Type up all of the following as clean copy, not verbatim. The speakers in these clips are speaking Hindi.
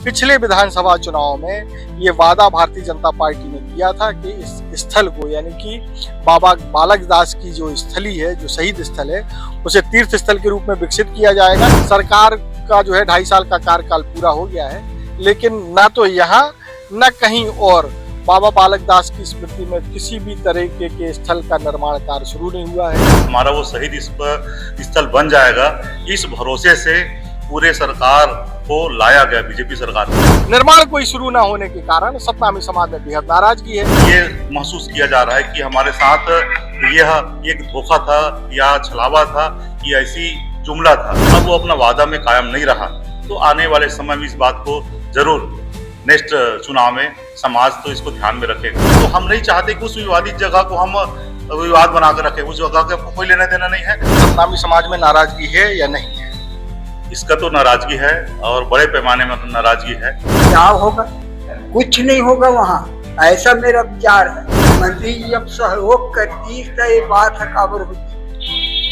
पिछले विधानसभा चुनाव में ये वादा भारतीय जनता पार्टी ने किया था कि इस स्थल को, यानी कि बाबा बालक दास की जो स्थली है, जो शहीद स्थल है, उसे तीर्थ स्थल के रूप में विकसित किया जाएगा। सरकार का जो है 2.5 साल का कार्यकाल पूरा हो गया है, लेकिन ना तो यहाँ न कहीं और बाबा बालक दास की स्मृति में किसी भी तरीके के स्थल का निर्माण कार्य शुरू नहीं हुआ है। हमारा वो शहीद स्थल बन जाएगा, इस भरोसे से पूरे सरकार को लाया गया, बीजेपी सरकार को। निर्माण कोई शुरू ना होने के कारण सतनामी समाज में बेहद नाराजगी है। ये महसूस किया जा रहा है कि हमारे साथ यह एक धोखा था या छलावा था, ये ऐसी जुमला था। अब वो अपना वादा में कायम नहीं रहा, तो आने वाले समय में इस बात को जरूर नेक्स्ट चुनाव में समाज तो इसको ध्यान में रखेगा। तो हम नहीं चाहते कि उस विवादित जगह को हम विवाद बनाकर रखें, उस जगह का कोई लेना देना नहीं है। सतनामी समाज में नाराजगी है या नहीं है? इसका तो नाराजगी है और बड़े पैमाने में नाराजगी है। क्या होगा? कुछ नहीं होगा वहाँ, ऐसा मेरा विचार है। मंत्री जी जब सहयोग करती तो ये बात हकाबर होती,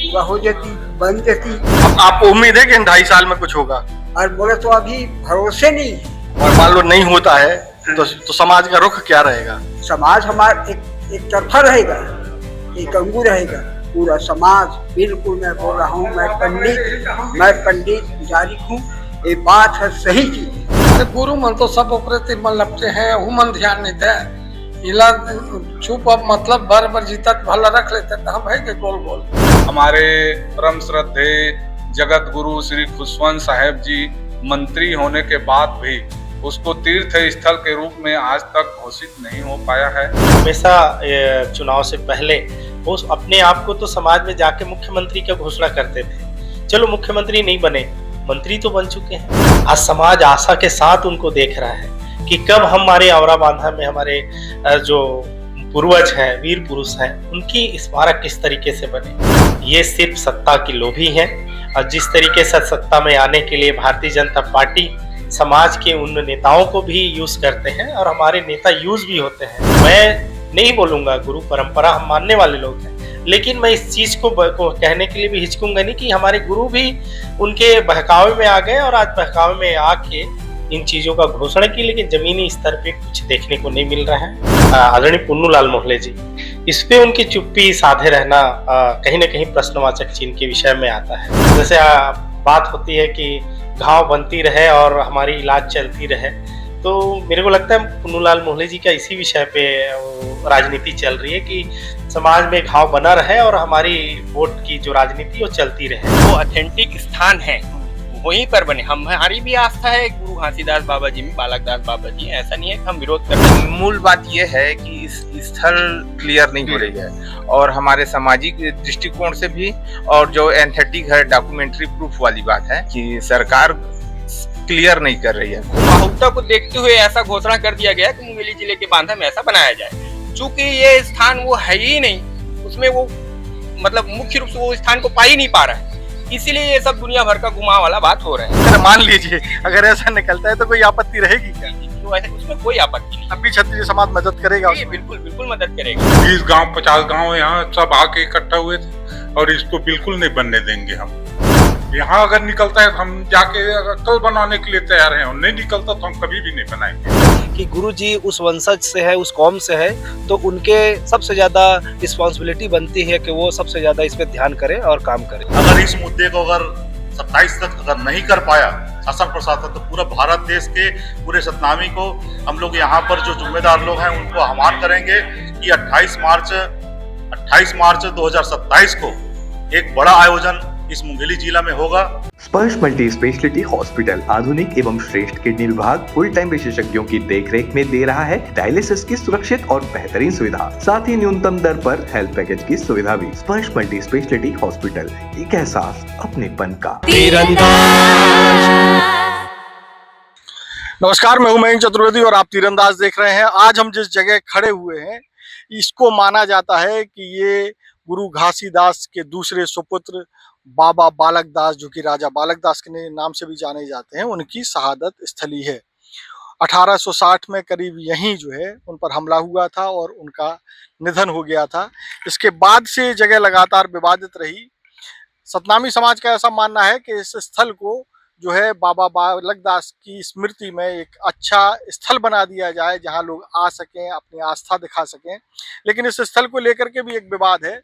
पूरा हो जाती, बन जाती। आपको उम्मीद है कि इन 2.5 साल में कुछ होगा? और बोले तो अभी भरोसे नहीं है। और मान लो नहीं होता है तो समाज का रुख क्या रहेगा? समाज हमारा एक तरफा रहेगा, एक अंगू रहेगा। पूरा समाज, बिल्कुल मैं बोल रहा हूँ, मैं पंडित पुजारी हूँ, ये बात है सही चीज। गुरु मन तो सब प्रति मन लपटे हैं, वो मन ध्यान नहीं दे इला चुप मतलब बर जीतत भला रख लेते तो हम है के गोल हमारे परम श्रद्धे जगत गुरु श्री खुशवंत साहेब जी मंत्री होने के बाद भी उसको तीर्थ स्थल के रूप में आज तक घोषित नहीं हो पाया है। हमेशा चुनाव से पहले वो अपने आप को तो समाज में जाके मुख्यमंत्री की घोषणा करते थे। चलो मुख्यमंत्री नहीं बने, मंत्री तो बन चुके हैं। आज समाज आशा के साथ उनको देख रहा है कि कब हमारे औराबांधा में हमारे जो पूर्वज हैं, वीर पुरुष हैं, उनकी स्मारक किस तरीके से बने। ये सिर्फ सत्ता की लोभी है, और जिस तरीके से सत्ता में आने के लिए भारतीय जनता पार्टी समाज के उन नेताओं को भी यूज करते हैं और हमारे नेता यूज भी होते हैं। मैं नहीं बोलूंगा, गुरु परंपरा हम मानने वाले लोग हैं, लेकिन मैं इस चीज को कहने के लिए भी हिचकूंगा नहीं कि हमारे गुरु भी उनके बहकावे में आ गए और आज बहकावे में आके इन चीजों का घोषणा की, लेकिन जमीनी स्तर पे कुछ देखने को नहीं मिल रहा है। आदरणीय पुन्नूलाल मोहले जी, इस पे उनकी चुप्पी साधे रहना कहीं ना कहीं प्रश्नवाचक चिन्ह के विषय में आता है। जैसे बात होती है कि घाव बनती रहे और हमारी इलाज चलती रहे, तो मेरे को लगता है पुन्नूलाल मोहले जी का इसी विषय पे राजनीति चल रही है कि समाज में घाव बना रहे और हमारी वोट की जो राजनीति वो चलती रहे। वो ऑथेंटिक स्थान है, वहीं पर बने। हमारी भी आस्था है गुरु घासीदास बाबा जी में, बालक दास बाबा जी, ऐसा नहीं है कि हम विरोध करते हैं। मूल बात यह है कि इस स्थल क्लियर नहीं हो रही है, और हमारे सामाजिक दृष्टिकोण से भी, और जो एस्थेटिक है, डॉक्यूमेंट्री प्रूफ वाली बात है कि सरकार क्लियर नहीं कर रही है। माहौलता को देखते हुए ऐसा घोषणा कर दिया गया कि मुंगेली जिले के बांधा में ऐसा बनाया जाए। चूंकि ये स्थान वो है ही नहीं, उसमें वो मतलब मुख्य रूप से वो स्थान को पा ही नहीं पा रहा है, इसीलिए ये सब दुनिया भर का घुमाव वाला बात हो रहा है। मान लीजिए अगर ऐसा निकलता है तो कोई आपत्ति रहेगी क्या? तो ऐसे उसमें कोई आपत्ति नहीं। अभी क्षत्रिय समाज मदद करेगा? बिल्कुल बिल्कुल मदद करेगा। 20 गांव 50 गांव यहाँ सब आके इकट्ठा हुए थे, और इसको बिल्कुल नहीं बनने देंगे हम। यहाँ अगर निकलता है तो हम जाके कल बनाने के लिए तैयार हैं, और नहीं निकलता तो हम कभी भी नहीं बनाएंगे। कि गुरु जी उस वंशज से है, उस कौम से है, तो उनके सबसे ज्यादा रिस्पॉन्सिबिलिटी बनती है कि वो सबसे ज्यादा इस पे ध्यान करें और काम करें। अगर इस मुद्दे को अगर 27 तक अगर नहीं कर पाया शासन प्रशासन, तो पूरा भारत देश के पूरे सतनामी को हम लोग यहाँ पर जो जिम्मेदार लोग हैं उनको आह्वान करेंगे कि 28 मार्च 2027 को एक बड़ा आयोजन इस मुंगेली जिला में होगा। स्पर्श मल्टी स्पेशलिटी हॉस्पिटल आधुनिक एवं श्रेष्ठ किडनी विभाग फुल टाइम विशेषज्ञों की देखरेख में दे रहा है डायलिसिस की सुरक्षित और बेहतरीन सुविधा, साथ ही न्यूनतम दर पर हेल्थ पैकेज की सुविधा भी। स्पर्श मल्टी स्पेशलिटी हॉस्पिटल, एक एहसास अपनेपन का। नमस्कार, मैं हूं मयंक चतुर्वेदी और आप तीरंदाज देख रहे हैं। आज हम जिस जगह खड़े हुए हैं, इसको माना जाता है कि ये गुरु घासीदास के दूसरे सुपुत्र बाबा बालक दास, जो कि राजा बालक दास के नाम से भी जाने जाते हैं, उनकी शहादत स्थली है। 1860 में करीब यहीं जो है उन पर हमला हुआ था और उनका निधन हो गया था। इसके बाद से जगह लगातार विवादित रही। सतनामी समाज का ऐसा मानना है कि इस स्थल को जो है बाबा बालक दास की स्मृति में एक अच्छा स्थल बना दिया जाए जहां लोग आ सकें, अपनी आस्था दिखा सकें। लेकिन इस स्थल को लेकर के भी एक विवाद है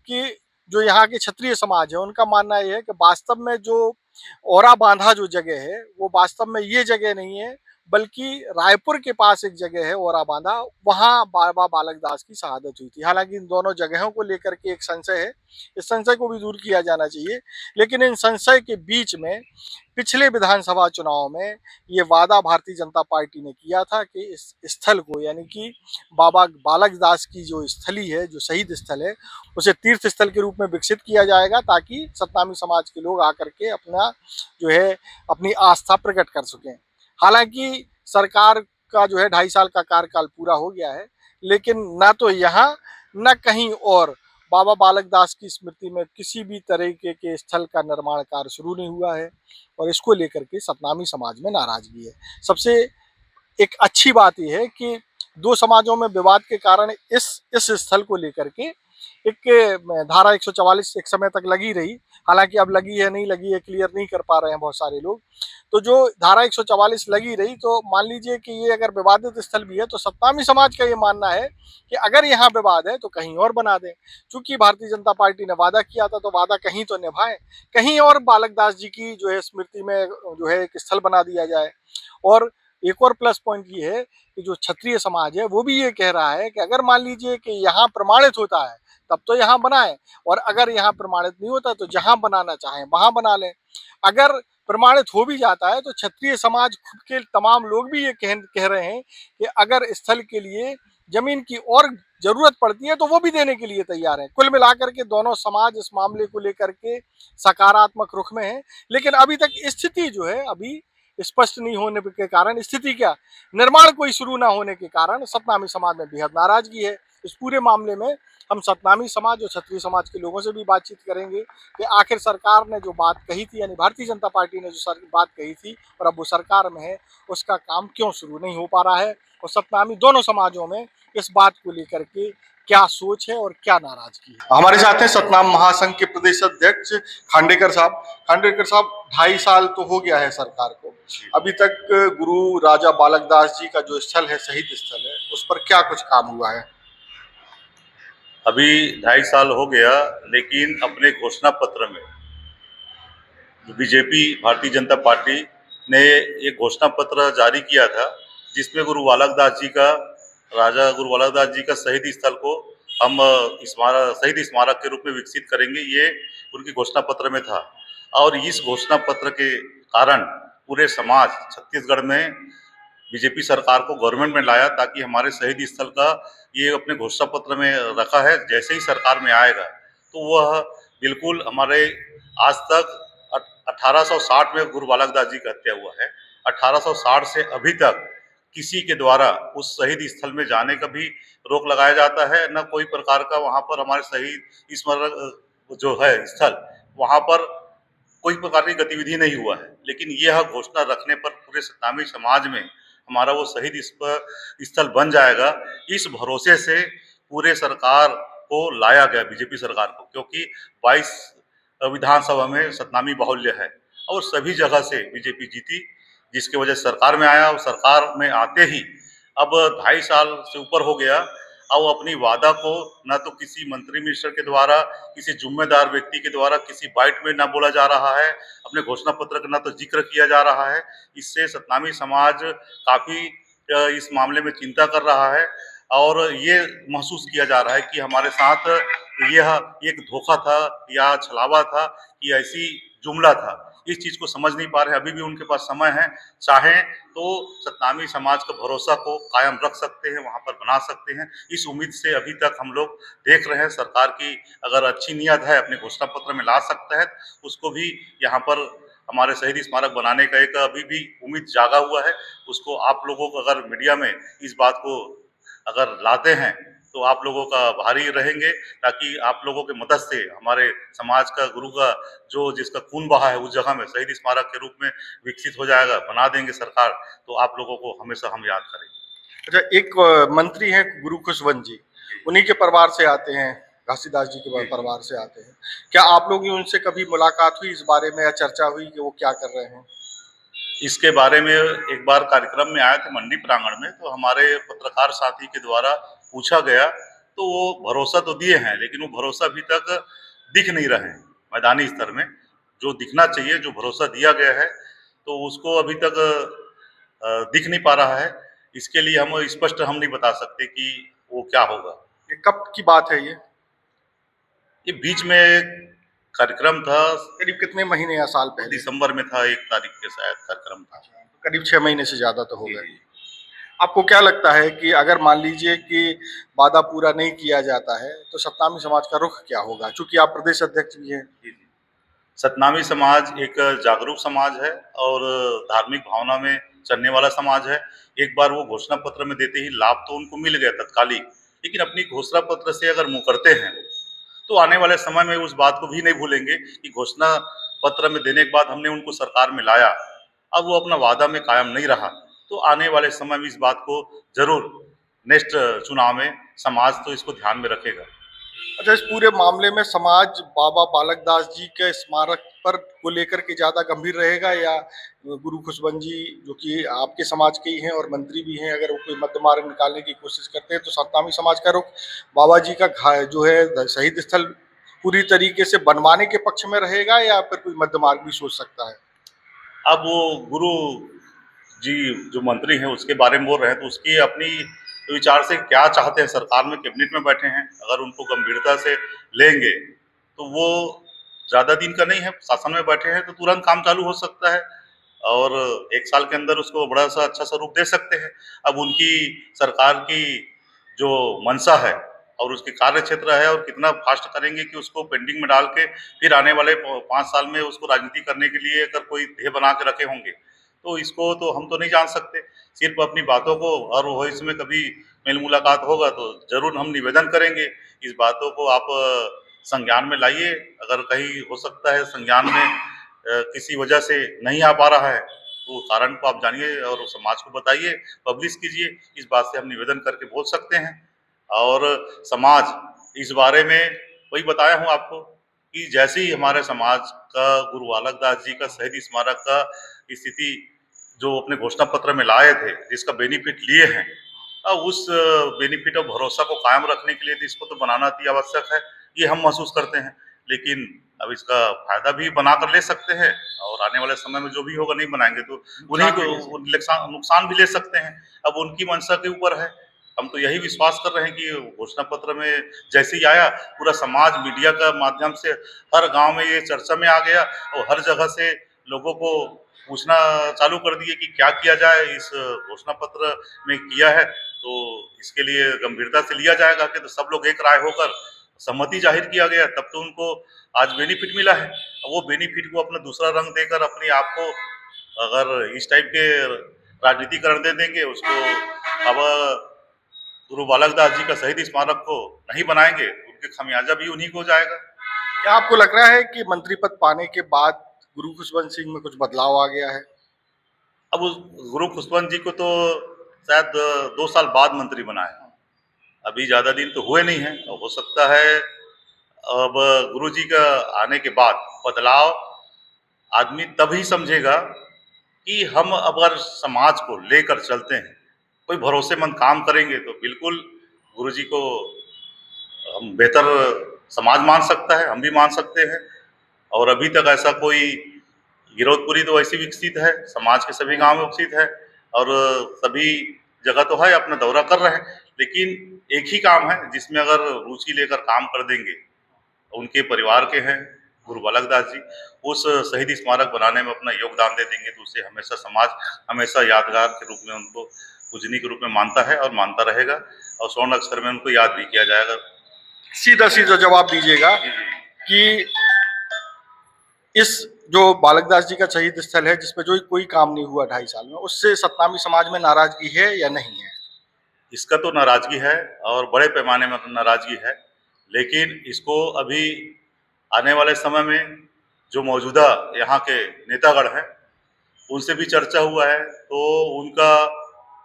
कि जो यहाँ के क्षत्रिय समाज है उनका मानना यह है कि वास्तव में जो औरा बांधा जो जगह है वो वास्तव में ये जगह नहीं है, बल्कि रायपुर के पास एक जगह है औरा बांधा, वहां बाबा बालक दास की शहादत हुई थी। हालांकि इन दोनों जगहों को लेकर के एक संशय है, इस संशय को भी दूर किया जाना चाहिए। लेकिन इन संशय के बीच में पिछले विधानसभा चुनाव में ये वादा भारतीय जनता पार्टी ने किया था कि इस स्थल को, यानी कि बाबा बालक दास की जो स्थली है, जो शहीद स्थल है, उसे तीर्थ स्थल के रूप में विकसित किया जाएगा ताकि सतनामी समाज के लोग आकर के अपना जो है अपनी आस्था प्रकट कर सकें। हालांकि सरकार का जो है 2.5 साल का कार्यकाल पूरा हो गया है, लेकिन ना तो यहाँ न कहीं और बाबा बालक दास की स्मृति में किसी भी तरीके के स्थल का निर्माण कार्य शुरू नहीं हुआ है और इसको लेकर के सतनामी समाज में नाराजगी है। सबसे एक अच्छी बात यह है कि दो समाजों में विवाद के कारण इस स्थल को लेकर के एक धारा 144 एक समय तक लगी रही। हालांकि अब लगी है नहीं लगी है क्लियर नहीं कर पा रहे हैं बहुत सारे लोग। तो जो धारा 144 लगी रही, तो मान लीजिए कि ये अगर विवादित स्थल भी है तो सतनामी समाज का ये मानना है कि अगर यहाँ विवाद है तो कहीं और बना दें। चूंकि भारतीय जनता पार्टी ने वादा किया था तो वादा कहीं तो निभाएं, कहीं और बालक दास जी की जो है स्मृति में जो है एक स्थल बना दिया जाए। और एक और प्लस पॉइंट ये है कि जो क्षत्रिय समाज है वो भी ये कह रहा है कि अगर मान लीजिए कि यहाँ प्रमाणित होता है तब तो यहाँ बनाएं, और अगर यहाँ प्रमाणित नहीं होता तो जहाँ बनाना चाहें वहां बना लें। अगर प्रमाणित हो भी जाता है तो क्षत्रिय समाज खुद के तमाम लोग भी ये कह रहे हैं कि अगर स्थल के लिए जमीन की और जरूरत पड़ती है तो वो भी देने के लिए तैयार है। कुल मिलाकर के दोनों समाज इस मामले को लेकर के सकारात्मक रुख में है। लेकिन अभी तक स्थिति जो है अभी स्पष्ट नहीं होने के कारण, स्थिति क्या, निर्माण कोई शुरू ना होने के कारण सतनामी समाज में बेहद नाराजगी है। इस पूरे मामले में हम सतनामी समाज और क्षत्रिय समाज के लोगों से भी बातचीत करेंगे कि आखिर सरकार ने जो बात कही थी, यानी भारतीय जनता पार्टी ने जो बात कही थी और अब वो सरकार में है, उसका काम क्यों शुरू नहीं हो पा रहा है, और सतनामी दोनों समाजों में इस बात को लेकर के क्या सोच है और क्या नाराजगी है। हमारे साथ हैं सतनाम महासंघ के प्रदेश अध्यक्ष खांडेकर साहब। खांडेकर साहब, 2.5 साल तो हो गया है सरकार को, अभी तक गुरु राजा बालक दास जी का जो स्थल है, शहीद स्थल है, उस पर क्या कुछ काम हुआ है? अभी 2.5 साल हो गया, लेकिन अपने घोषणा पत्र में बीजेपी भारतीय जनता पार्टी ने एक घोषणा पत्र जारी किया था जिसमें गुरु बालक दास जी का, राजा गुरु बालक दास जी का शहीद स्थल को हम शहीद स्मारक के रूप में विकसित करेंगे, ये उनकी घोषणा पत्र में था। और इस घोषणा पत्र के कारण पूरे समाज छत्तीसगढ़ में बीजेपी सरकार को गवर्नमेंट में लाया ताकि हमारे शहीद स्थल का ये अपने घोषणा पत्र में रखा है। जैसे ही सरकार में आएगा तो वह बिल्कुल हमारे आज तक 1860 में गुरु बालक दास जी का हत्या हुआ है, 1860 से अभी तक किसी के द्वारा उस शहीद स्थल में जाने का भी रोक लगाया जाता है, न कोई प्रकार का वहाँ पर हमारे शहीद स्मारक जो है स्थल, वहाँ पर कोई प्रकार की गतिविधि नहीं हुआ है। लेकिन यह घोषणा रखने पर पूरे सतनामी समाज में हमारा वो शहीद स्थल बन जाएगा, इस भरोसे से पूरे सरकार को लाया गया, बीजेपी सरकार को, क्योंकि 22 विधानसभा में सतनामी बाहुल्य है और सभी जगह से बीजेपी जीती, जिसकी वजह से सरकार में आया। और सरकार में आते ही अब 2.5 साल से ऊपर हो गया, अब अपनी वादा को न तो किसी मंत्री मिनिस्टर के द्वारा, किसी जिम्मेदार व्यक्ति के द्वारा, किसी बाइट में न बोला जा रहा है, अपने घोषणा पत्र का न तो जिक्र किया जा रहा है। इससे सतनामी समाज काफ़ी इस मामले में चिंता कर रहा है और ये महसूस किया जा रहा है कि हमारे साथ यह एक धोखा था या छलावा था, कि ऐसी जुमला था। इस चीज़ को समझ नहीं पा रहे। अभी भी उनके पास समय है, चाहें तो सतनामी समाज का भरोसा को कायम रख सकते हैं, वहाँ पर बना सकते हैं। इस उम्मीद से अभी तक हम लोग देख रहे हैं। सरकार की अगर अच्छी नीयत है, अपने घोषणा पत्र में ला सकता है, उसको भी यहाँ पर हमारे शहीद स्मारक बनाने का एक अभी भी उम्मीद जागा हुआ है। उसको आप लोगों को अगर मीडिया में इस बात को अगर लाते हैं तो आप लोगों का भारी रहेंगे, ताकि आप लोगों के मदद से हमारे समाज का, गुरु का जो जिसका खून बहा है उस जगह में शहीद स्मारक के रूप में विकसित हो जाएगा, बना देंगे सरकार, तो आप लोगों को हमेशा हम याद करेंगे। अच्छा, एक मंत्री हैं गुरु खुशवंत जी, उन्हीं के परिवार से आते हैं, घासीदास जी के परिवार से आते हैं। क्या आप लोगों की उनसे कभी मुलाकात हुई इस बारे में या चर्चा हुई कि वो क्या कर रहे हैं? इसके बारे में एक बार कार्यक्रम में आए थे मंडी प्रांगण में, तो हमारे पत्रकार साथी के द्वारा पूछा गया तो वो भरोसा तो दिए हैं, लेकिन वो भरोसा अभी तक दिख नहीं रहे हैं मैदानी स्तर में। जो दिखना चाहिए, जो भरोसा दिया गया है, तो उसको अभी तक दिख नहीं पा रहा है। इसके लिए हम स्पष्ट हम नहीं बता सकते कि वो क्या होगा। ये कब की बात है? ये बीच में कार्यक्रम था, करीब कितने महीने या साल पहले? दिसंबर में था, 1 तारीख के शायद कार्यक्रम था। करीब 6 महीने से ज्यादा तो हो गए। आपको क्या लगता है कि अगर मान लीजिए कि वादा पूरा नहीं किया जाता है तो सतनामी समाज का रुख क्या होगा, चूंकि आप प्रदेश अध्यक्ष भी हैं? सतनामी समाज एक जागरूक समाज है और धार्मिक भावना में चलने वाला समाज है। एक बार वो घोषणा पत्र में देते ही लाभ तो उनको मिल गया तत्कालिक, लेकिन अपनी घोषणा पत्र से अगर मुँह करते हैं तो आने वाले समय में उस बात को भी नहीं भूलेंगे कि घोषणा पत्र में देने के बाद हमने उनको सरकार में लाया, अब वो अपना वादा में कायम नहीं रहा, तो आने वाले समय में इस बात को जरूर नेक्स्ट चुनाव में समाज तो इसको ध्यान में रखेगा। अच्छा, इस पूरे मामले में समाज बाबा बालक दास जी के स्मारक पर को लेकर के ज्यादा गंभीर रहेगा, या गुरु खुशबंत जी जो कि आपके समाज के ही हैं और मंत्री भी हैं, अगर वो कोई मध्य मार्ग निकालने की कोशिश करते हैं तो सतनामी समाज का रुख बाबा जी का जो है शहीद स्थल पूरी तरीके से बनवाने के पक्ष में रहेगा, या फिर कोई मध्य मार्ग भी सोच सकता है? अब वो गुरु जी जो मंत्री हैं उसके बारे में बोल रहे हैं, तो उसकी अपनी विचार से क्या चाहते हैं, सरकार में कैबिनेट में बैठे हैं, अगर उनको गंभीरता से लेंगे तो वो ज़्यादा दिन का नहीं है, शासन में बैठे हैं तो तुरंत काम चालू हो सकता है और 1 साल के अंदर उसको बड़ा सा अच्छा सा रूप दे सकते हैं। अब उनकी सरकार की जो मंशा है और उसके कार्य क्षेत्र है और कितना फास्ट करेंगे कि उसको पेंडिंग में डाल के फिर आने वाले 5 साल में उसको राजनीति करने के लिए अगर कोई ध्येय बना के रखे होंगे, तो इसको तो हम तो नहीं जान सकते। सिर्फ अपनी बातों को, और वो इसमें कभी मेल मुलाकात होगा तो जरूर हम निवेदन करेंगे, इस बातों को आप संज्ञान में लाइए। अगर कहीं हो सकता है संज्ञान में किसी वजह से नहीं आ पा रहा है तो कारण को आप जानिए और समाज को बताइए, पब्लिश कीजिए। इस बात से हम निवेदन करके बोल सकते हैं और समाज इस बारे में वही बताया हूँ आपको कि जैसे ही हमारे समाज का गुरु बालक दास जी का शहीद स्मारक का स्थिति जो अपने घोषणा पत्र में लाए थे, जिसका बेनिफिट लिए हैं, अब उस बेनिफिट और भरोसा को कायम रखने के लिए तो इसको तो बनाना अति आवश्यक है, ये हम महसूस करते हैं। लेकिन अब इसका फायदा भी बना कर ले सकते हैं और आने वाले समय में जो भी होगा नहीं बनाएंगे तो उन्हीं को नुकसान भी ले सकते हैं। अब उनकी मंशा के ऊपर है। हम तो यही विश्वास कर रहे हैं कि घोषणा पत्र में जैसे ही आया, पूरा समाज मीडिया का माध्यम से हर गांव में ये चर्चा में आ गया और हर जगह से लोगों को पूछना चालू कर दिए कि क्या किया जाए, इस घोषणा पत्र में किया है तो इसके लिए गंभीरता से लिया जाएगा कि तो सब लोग एक राय होकर सहमति जाहिर किया गया, तब तो उनको आज बेनिफिट मिला है। वो बेनिफिट को अपना दूसरा रंग देकर अपने आप को अगर इस टाइप के राजनीतिकरण दे देंगे, उसको अब गुरु बालक दास जी का शहीद स्मारक को नहीं बनाएंगे, उनके खमियाजा भी उन्हीं को जाएगा। क्या आपको लग रहा है कि मंत्री पद पाने के बाद गुरु खुशबंत सिंह में कुछ बदलाव आ गया है? अब गुरु खुशबंत जी को तो शायद 2 साल बाद मंत्री बनाए, अभी ज्यादा दिन तो हुए नहीं हैं। हो सकता है अब गुरु जी का आने के बाद बदलाव आदमी तभी समझेगा कि हम अगर समाज को लेकर चलते हैं, कोई भरोसेमंद काम करेंगे तो बिल्कुल गुरु जी को हम बेहतर समाज मान सकता है, हम भी मान सकते हैं। और अभी तक ऐसा कोई गिरौदपुरी तो ऐसी विकसित है, समाज के सभी गांव में विकसित है और सभी जगह तो है, अपना दौरा कर रहे हैं। लेकिन एक ही काम है जिसमें अगर रुचि लेकर काम कर देंगे, उनके परिवार के हैं गुरु बालक दास जी, उस शहीद स्मारक बनाने में अपना योगदान दे देंगे तो उसे हमेशा समाज हमेशा यादगार के रूप में, उनको पूजनीय के रूप में मानता है और मानता रहेगा और स्वर्ण अक्षर में उनको याद भी किया जाएगा। सीधा सीधा जवाब दीजिएगा कि इस जो बालक दास जी का शहीद स्थल है जिसपे जो कोई काम नहीं हुआ 2.5 साल में, उससे सतनामी समाज में नाराजगी है या नहीं है? इसका तो नाराजगी है और बड़े पैमाने में नाराजगी है, लेकिन इसको अभी आने वाले समय में जो मौजूदा यहाँ के नेतागण हैं उनसे भी चर्चा हुआ है तो उनका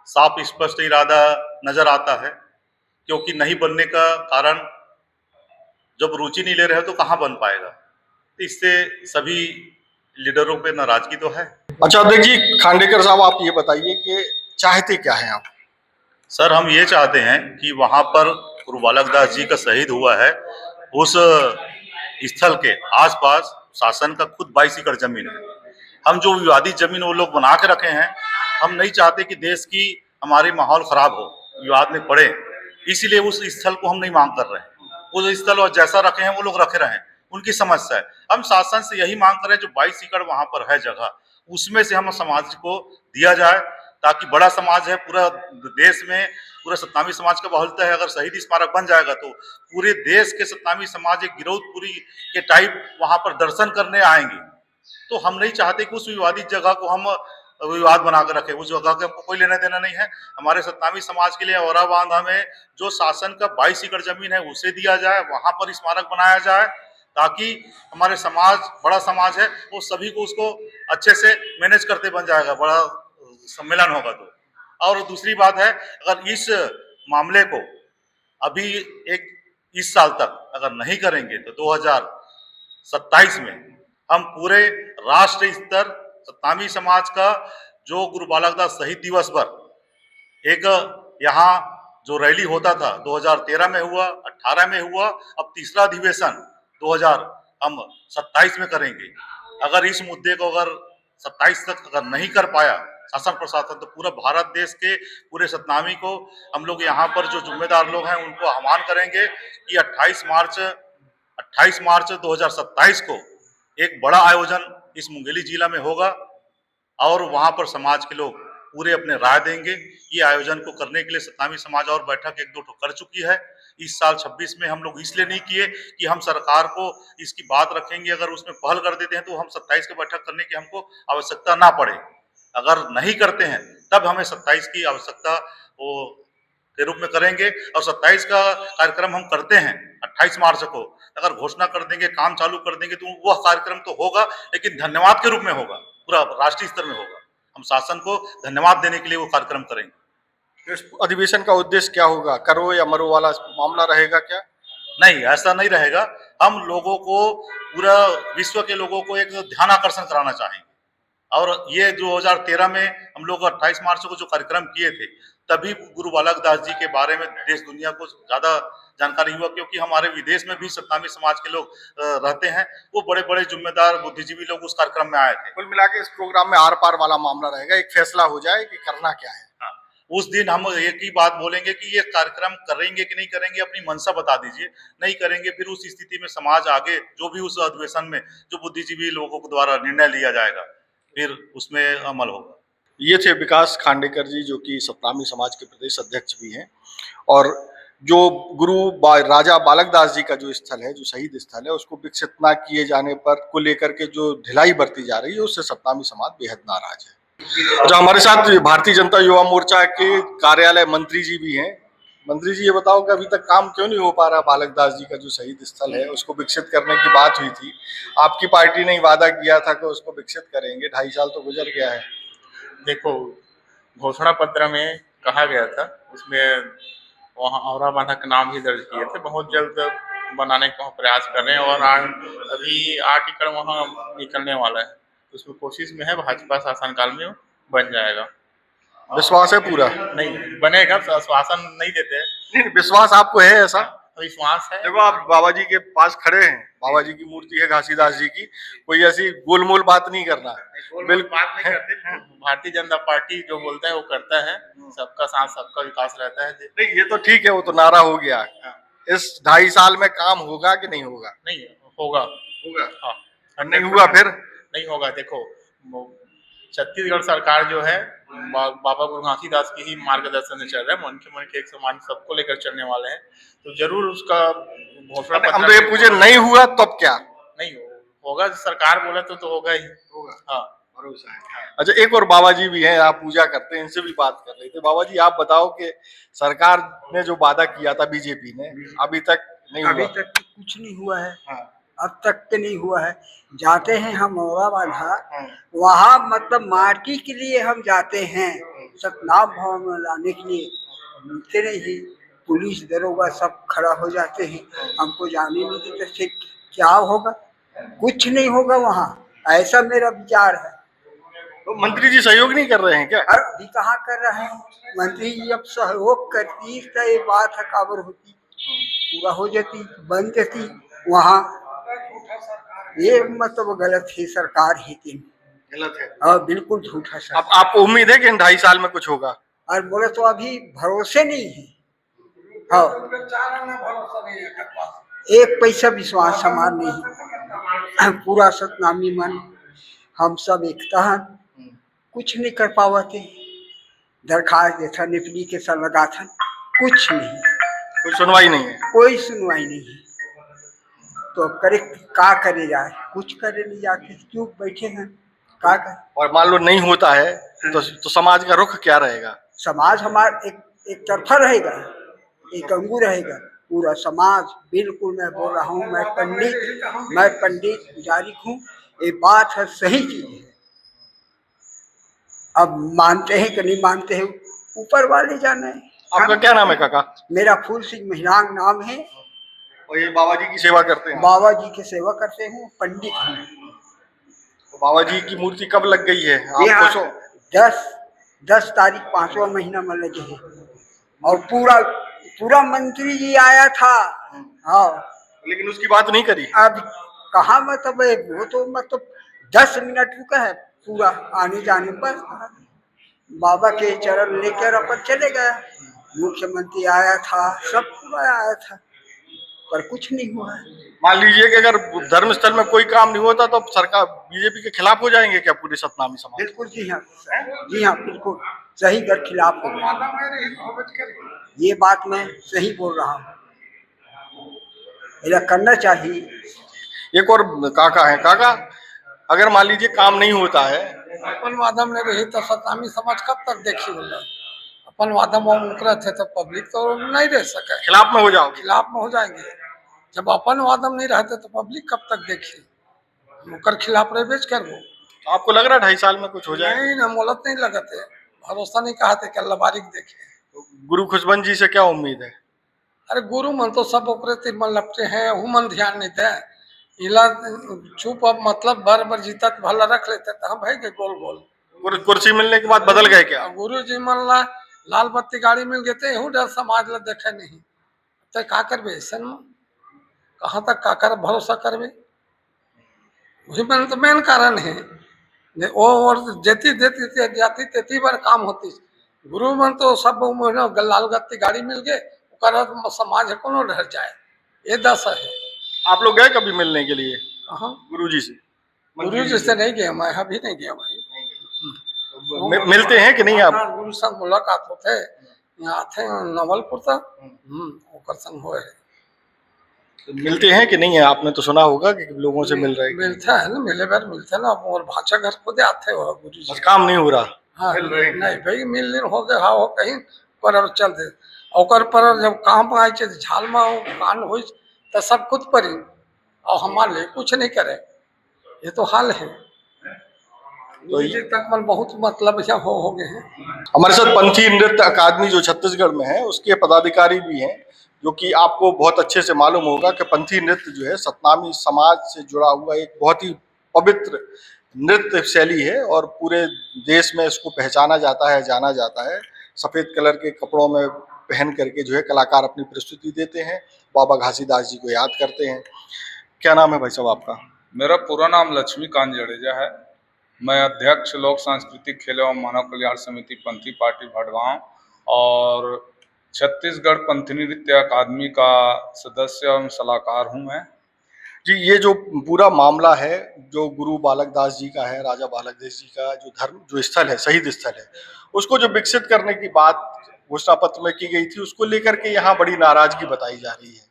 साफ स्पष्ट इरादा नजर आता है, क्योंकि नहीं बनने का कारण जब रुचि नहीं ले रहे हो तो कहाँ बन पाएगा। तो इससे सभी लीडरों पे नाराजगी तो है। अच्छा अध्यक्ष जी, खांडेकर साहब आप ये बताइए कि चाहते क्या हैं आप? सर हम ये चाहते हैं कि वहाँ पर गुरु बालक दास जी का शहीद हुआ है, उस स्थल के आसपास शासन का खुद 22 एकड़ जमीन है। हम जो विवादित जमीन वो लोग बना के रखे हैं, हम नहीं चाहते कि देश की हमारी माहौल खराब हो, विवाद में पड़े, इसीलिए उस स्थल को हम नहीं मांग कर रहे हैं। वो स्थल और जैसा रखे हैं वो लोग रखे रहें, उनकी समस्या है। हम शासन से यही मांग कर रहे हैं, जो 22 एकड़ वहाँ पर है जगह, उसमें से हम समाज को दिया जाए, ताकि बड़ा समाज है पूरा देश में, पूरा सतनामी समाज का बहुलता है। अगर शहीद स्मारक बन जाएगा तो पूरे देश के सतनामी समाज एक गिरौदपुरी के टाइप वहां पर दर्शन करने आएंगे। तो हम नहीं चाहते कि उस विवादित जगह को हम विवाद बनाकर रखें। उस जगह के हमको कोई लेना देना नहीं है। हमारे सतनामी समाज के लिए औरा बांधा में जो शासन का 22 एकड़ जमीन है उसे दिया जाए, वहां पर स्मारक बनाया जाए, ताकि हमारे समाज बड़ा समाज है, वो सभी को उसको अच्छे से मैनेज करते बन जाएगा, बड़ा सम्मेलन होगा तो। और दूसरी बात है, अगर इस मामले को अभी इस साल तक अगर नहीं करेंगे तो 2027 में हम पूरे राष्ट्र स्तर सतनामी समाज का जो गुरु बालक दास शहीद दिवस पर एक यहाँ जो रैली होता था 2013 में हुआ, 18 में हुआ, अब तीसरा अधिवेशन 2027 में करेंगे। अगर इस मुद्दे को अगर 27 तक अगर नहीं कर पाया शासन प्रशासन, तो पूरा भारत देश के पूरे सतनामी को हम लोग यहाँ पर जो जिम्मेदार लोग हैं उनको आह्वान करेंगे कि 28 मार्च 2027 को एक बड़ा आयोजन इस मुंगेली जिला में होगा, और वहां पर समाज के लोग पूरे अपने राय देंगे। ये आयोजन को करने के लिए सतनामी समाज और बैठक 1-2 कर चुकी है। इस साल 26 में हम लोग इसलिए नहीं किए कि हम सरकार को इसकी बात रखेंगे, अगर उसमें पहल कर देते हैं तो हम 27 की बैठक करने की हमको आवश्यकता ना पड़े। अगर नहीं करते हैं तब हमें 27 की आवश्यकता वो के रूप में करेंगे, और 27 का कार्यक्रम हम करते हैं 28 मार्च को, अगर घोषणा कर देंगे, काम चालू कर देंगे, तो वह कार्यक्रम तो होगा, लेकिन धन्यवाद के रूप में होगा, पूरा राष्ट्रीय स्तर में होगा। हम शासन को धन्यवाद देने के लिए वो कार्यक्रम करेंगे। इस अधिवेशन का उद्देश्य क्या होगा? करो या मरो वाला मामला रहेगा क्या? नहीं, ऐसा नहीं रहेगा। हम लोगों को, पूरा विश्व के लोगों को एक ध्यान आकर्षण कराना चाहेंगे। और ये 2013 में हम लोग 28 मार्च को जो कार्यक्रम किए थे, तभी गुरु बालक दास जी के बारे में देश दुनिया को ज्यादा जानकारी हुआ, क्योंकि हमारे विदेश में भी सतनामी समाज के लोग रहते हैं। वो बड़े बड़े जिम्मेदार बुद्धिजीवी लोग उस कार्यक्रम में आए थे। कुल मिला के इस प्रोग्राम में आर पार वाला मामला रहेगा, एक फैसला हो जाए कि करना क्या है। हाँ, उस दिन हम एक ही बात बोलेंगे कि ये कार्यक्रम करेंगे कि नहीं करेंगे, अपनी मंशा बता दीजिए। नहीं करेंगे, फिर उस स्थिति में समाज आगे जो भी उस अधिवेशन में जो बुद्धिजीवी लोगों के द्वारा निर्णय लिया जाएगा, फिर उसमें अमल होगा। ये थे विकास खांडेकर जी, जो कि सतनामी समाज के प्रदेश अध्यक्ष भी हैं, और जो राजा बालक दास जी का जो स्थल है, जो शहीद स्थल है, उसको विकसित ना किए जाने पर को लेकर के जो ढिलाई बरती जा रही है, उससे सतनामी समाज बेहद नाराज है। जो हमारे साथ भारतीय जनता युवा मोर्चा के कार्यालय मंत्री जी भी हैं। मंत्री जी, ये बताओ कि अभी तक काम क्यों नहीं हो पा रहा? बालक दास जी का जो शहीद स्थल है उसको विकसित करने की बात हुई थी, आपकी पार्टी ने वादा किया था कि उसको विकसित करेंगे, 2.5 साल तो गुजर गया है। देखो, घोषणा पत्र में कहा गया था, उसमें वहाँ औरा बांधा का नाम ही दर्ज किए थे। बहुत जल्द बनाने का प्रयास कर रहे हैं, और अभी 8 एकड़ वहाँ निकलने वाला है, तो उसमें कोशिश में है, भाजपा शासनकाल में बन जाएगा। विश्वास है पूरा? नहीं बनेगा, आश्वासन नहीं देते हैं। नहीं, विश्वास आपको है? ऐसा विश्वास है। देखो, आप बाबा जी के पास खड़े हैं, बाबा जी की मूर्ति है घासीदास जी की, कोई ऐसी गोलमोल बात नहीं करना है। बिल्कुल बात नहीं करते। भारतीय जनता पार्टी जो बोलता है वो करता है, सबका साथ सबका विकास रहता है। नहीं, ये तो ठीक है, वो तो नारा हो गया। इस 2.5 साल में काम होगा कि नहीं होगा? नहीं होगा। हाँ, नहीं हुआ फिर नहीं होगा। देखो, छत्तीसगढ़ सरकार जो है बाबा गुरु घासीदास की ही मार्गदर्शन से चल रहा है। मन के एक समान सबको लेकर चलने वाले हैं, तो जरूर उसका घोषणा पत्र। हम तो ये पूछे नहीं हुआ तब क्या? नहीं होगा, सरकार बोले तो होगा ही होगा। हाँ, भरोसा है। अच्छा, एक और बाबा जी भी हैं, आप पूजा करते हैं, इनसे भी बात कर रहे थे। बाबा जी, आप बताओ कि सरकार ने जो वादा किया था बीजेपी ने, अभी तक नहीं हुआ? अभी तक कुछ नहीं हुआ है। हाँ। अब तक तो नहीं हुआ है। जाते हैं हम औरा बांधा, वहाँ मतलब माटी के लिए हम जाते हैं, सतनाम भवन में लाने के लिए मिलते नहीं, पुलिस दरोगा सब खड़ा हो जाते हैं, हमको जाने नहीं देते। फिर क्या होगा? कुछ नहीं होगा वहाँ, ऐसा मेरा विचार है। तो मंत्री जी सहयोग नहीं कर रहे हैं क्या? अभी कहाँ कर रहे हैं मंत्री जी? अब सहयोग करती तो ये बात है काबर होती, पूरा हो जाती, बन जाती वहाँ। ये मतलब गलत है, सरकार ही की गलत है। हाँ, बिल्कुल झूठा सर। अब आपको उम्मीद है कि इन 2.5 साल में कुछ होगा? और बोले तो अभी भरोसे नहीं है। हाँ, एक पैसा विश्वास हमार नहीं, पूरा सतनामी मन हम सब एकता है, कुछ नहीं कर पावते। दरखास्त देता, एप्लीकेशन लगा था, कुछ नहीं, कोई सुनवाई नहीं है। कोई सुनवाई नहीं है। तो करे का करे जाए, कुछ करे नहीं, जाके चुप बैठे हैं, का करे। और मान लो नहीं होता है तो समाज का रुख क्या रहेगा? समाज हमारा एक तरफा रहेगा, एक अंगू रहेगा। पूरा समाज, बिल्कुल मैं बोल रहा हूँ, मैं पंडित जारिक हूँ, ये बात है, सही चीज है। अब मानते हैं कि नहीं मानते हैं, ऊपर वाले जाने। आपका क्या नाम है काका? मेरा फूल सिंह महिलांग नाम है। और ये बाबा जी की सेवा करते हैं? बाबा जी की सेवा करते हूँ, पंडित हूँ। तो बाबा जी की मूर्ति कब लग गई है? आपको 10 तारीख 5वां महीना में लगे है। और पूरा मंत्री जी आया था। हाँ, लेकिन उसकी बात नहीं करी। अब कहाँ मतलब वो तो मतलब 10 मिनट रुका है, पूरा आने जाने पर बाबा के चरण लेकर अपन चले गए। मुख्यमंत्री आया था, सब पूरा आया था, पर कुछ नहीं हुआ। मान लीजिए कि अगर धर्म स्थल में कोई काम नहीं होता तो सरकार बीजेपी के खिलाफ हो जाएंगे क्या पूरे सतनामी समाज? बिल्कुल, जी हाँ, जी हाँ, बिल्कुल सही कर खिलाफ हो गया। ये बात मैं सही बोल रहा हूँ, ऐसा करना चाहिए। एक और काका है। काका, अगर मान लीजिए काम नहीं होता है, अपन वादम नहीं रही तो सतनामी समाज कब तक देखी बोला? अपन वादम मुकरत है तो पब्लिक तो नहीं रह सके, खिलाफ में हो जाओ। खिलाफ में हो जाएंगे। जब अपन वादम नहीं रहते तो पब्लिक कब तक देखी? मुकर खिलाफ रहे बेच कर वो। तो आपको लग रहा है 2.5 साल में कुछ हो जाए? नहीं ना, मोहलत नहीं लगाते, भरोसा नहीं कहते कि अल्लाह बारिक देखे। तो गुरु खुशबंत जी से क्या उम्मीद है? अरे गुरु मन तो सब ओकरे तिर मन लपटे हैं, हु मन ध्यान नहीं दे। इला चुप, अब मतलब बर जीतत भला रख लेते तो हम भाई के गोल गोल। कुर्सी मिलने के बाद बदल गए क्या? गुरु जी मन ला लाल बत्ती गाड़ी मिल गए थे, डर समाज ला देखे नहीं तो का करबे? ऐसा कहाँ तक का कर भरोसा करबे? वही मन तो मेन कारण है। और जेती देती जाती तेती बार काम होती। गुरु मन तो सब लाल गत्ती गाड़ी मिल गए, समाज को डर जाए, ये दशा है। आप लोग गए कभी मिलने के लिए हाँ, गुरु जी से? गुरु जी से नहीं गया मैं, अभी नहीं गया भाई। मिलते हैं कि नहीं आप? गुरु संग मुलाकात होते यहाँ थे नवलपुर तक संग हुए। मिलते हैं कि नहीं है? आपने तो सुना होगा कि लोगों से मिल रहे हैं। मिलता है ना, मिले बार मिलते ना, और भाषा घर खुद आते हो गुरु जी। बस काम नहीं हो रहा। हाँ, मिल रहे हैं। नहीं भाई, मिल हो गए, हाँ हो कहीं पर चल दे ओकर पर जब काम आए झाल में कान हो तो सब खुद पर और हमारे लिए कुछ नहीं करे, ये तो हाल है। तो ये तक मन बहुत मतलब हो गए हैं। हमारे साथ पंथी नृत्य अकादमी जो छत्तीसगढ़ में है उसके पदाधिकारी भी हैं, जो कि आपको बहुत अच्छे से मालूम होगा कि पंथी नृत्य जो है सतनामी समाज से जुड़ा हुआ एक बहुत ही पवित्र नृत्य शैली है और पूरे देश में इसको पहचाना जाता है, जाना जाता है। सफ़ेद कलर के कपड़ों में पहन करके जो है कलाकार अपनी प्रस्तुति देते हैं, बाबा घासीदास जी को याद करते हैं। क्या नाम है भाई साहब आपका? मेरा पूरा नाम लक्ष्मीकांत जडेजा है। मैं अध्यक्ष लोक सांस्कृतिक खेल एवं मानव कल्याण समिति पंथी पार्टी भटगांव और छत्तीसगढ़ पंथी नृत्य अकादमी का सदस्य एवं सलाहकार हूँ मैं जी। ये जो पूरा मामला है जो गुरु बालक दास जी का है, राजा बालक दास जी का जो स्थल है, शहीद स्थल है, उसको जो विकसित करने की बात घोषणा पत्र में की गई थी, उसको लेकर के यहाँ बड़ी नाराजगी बताई जा रही है।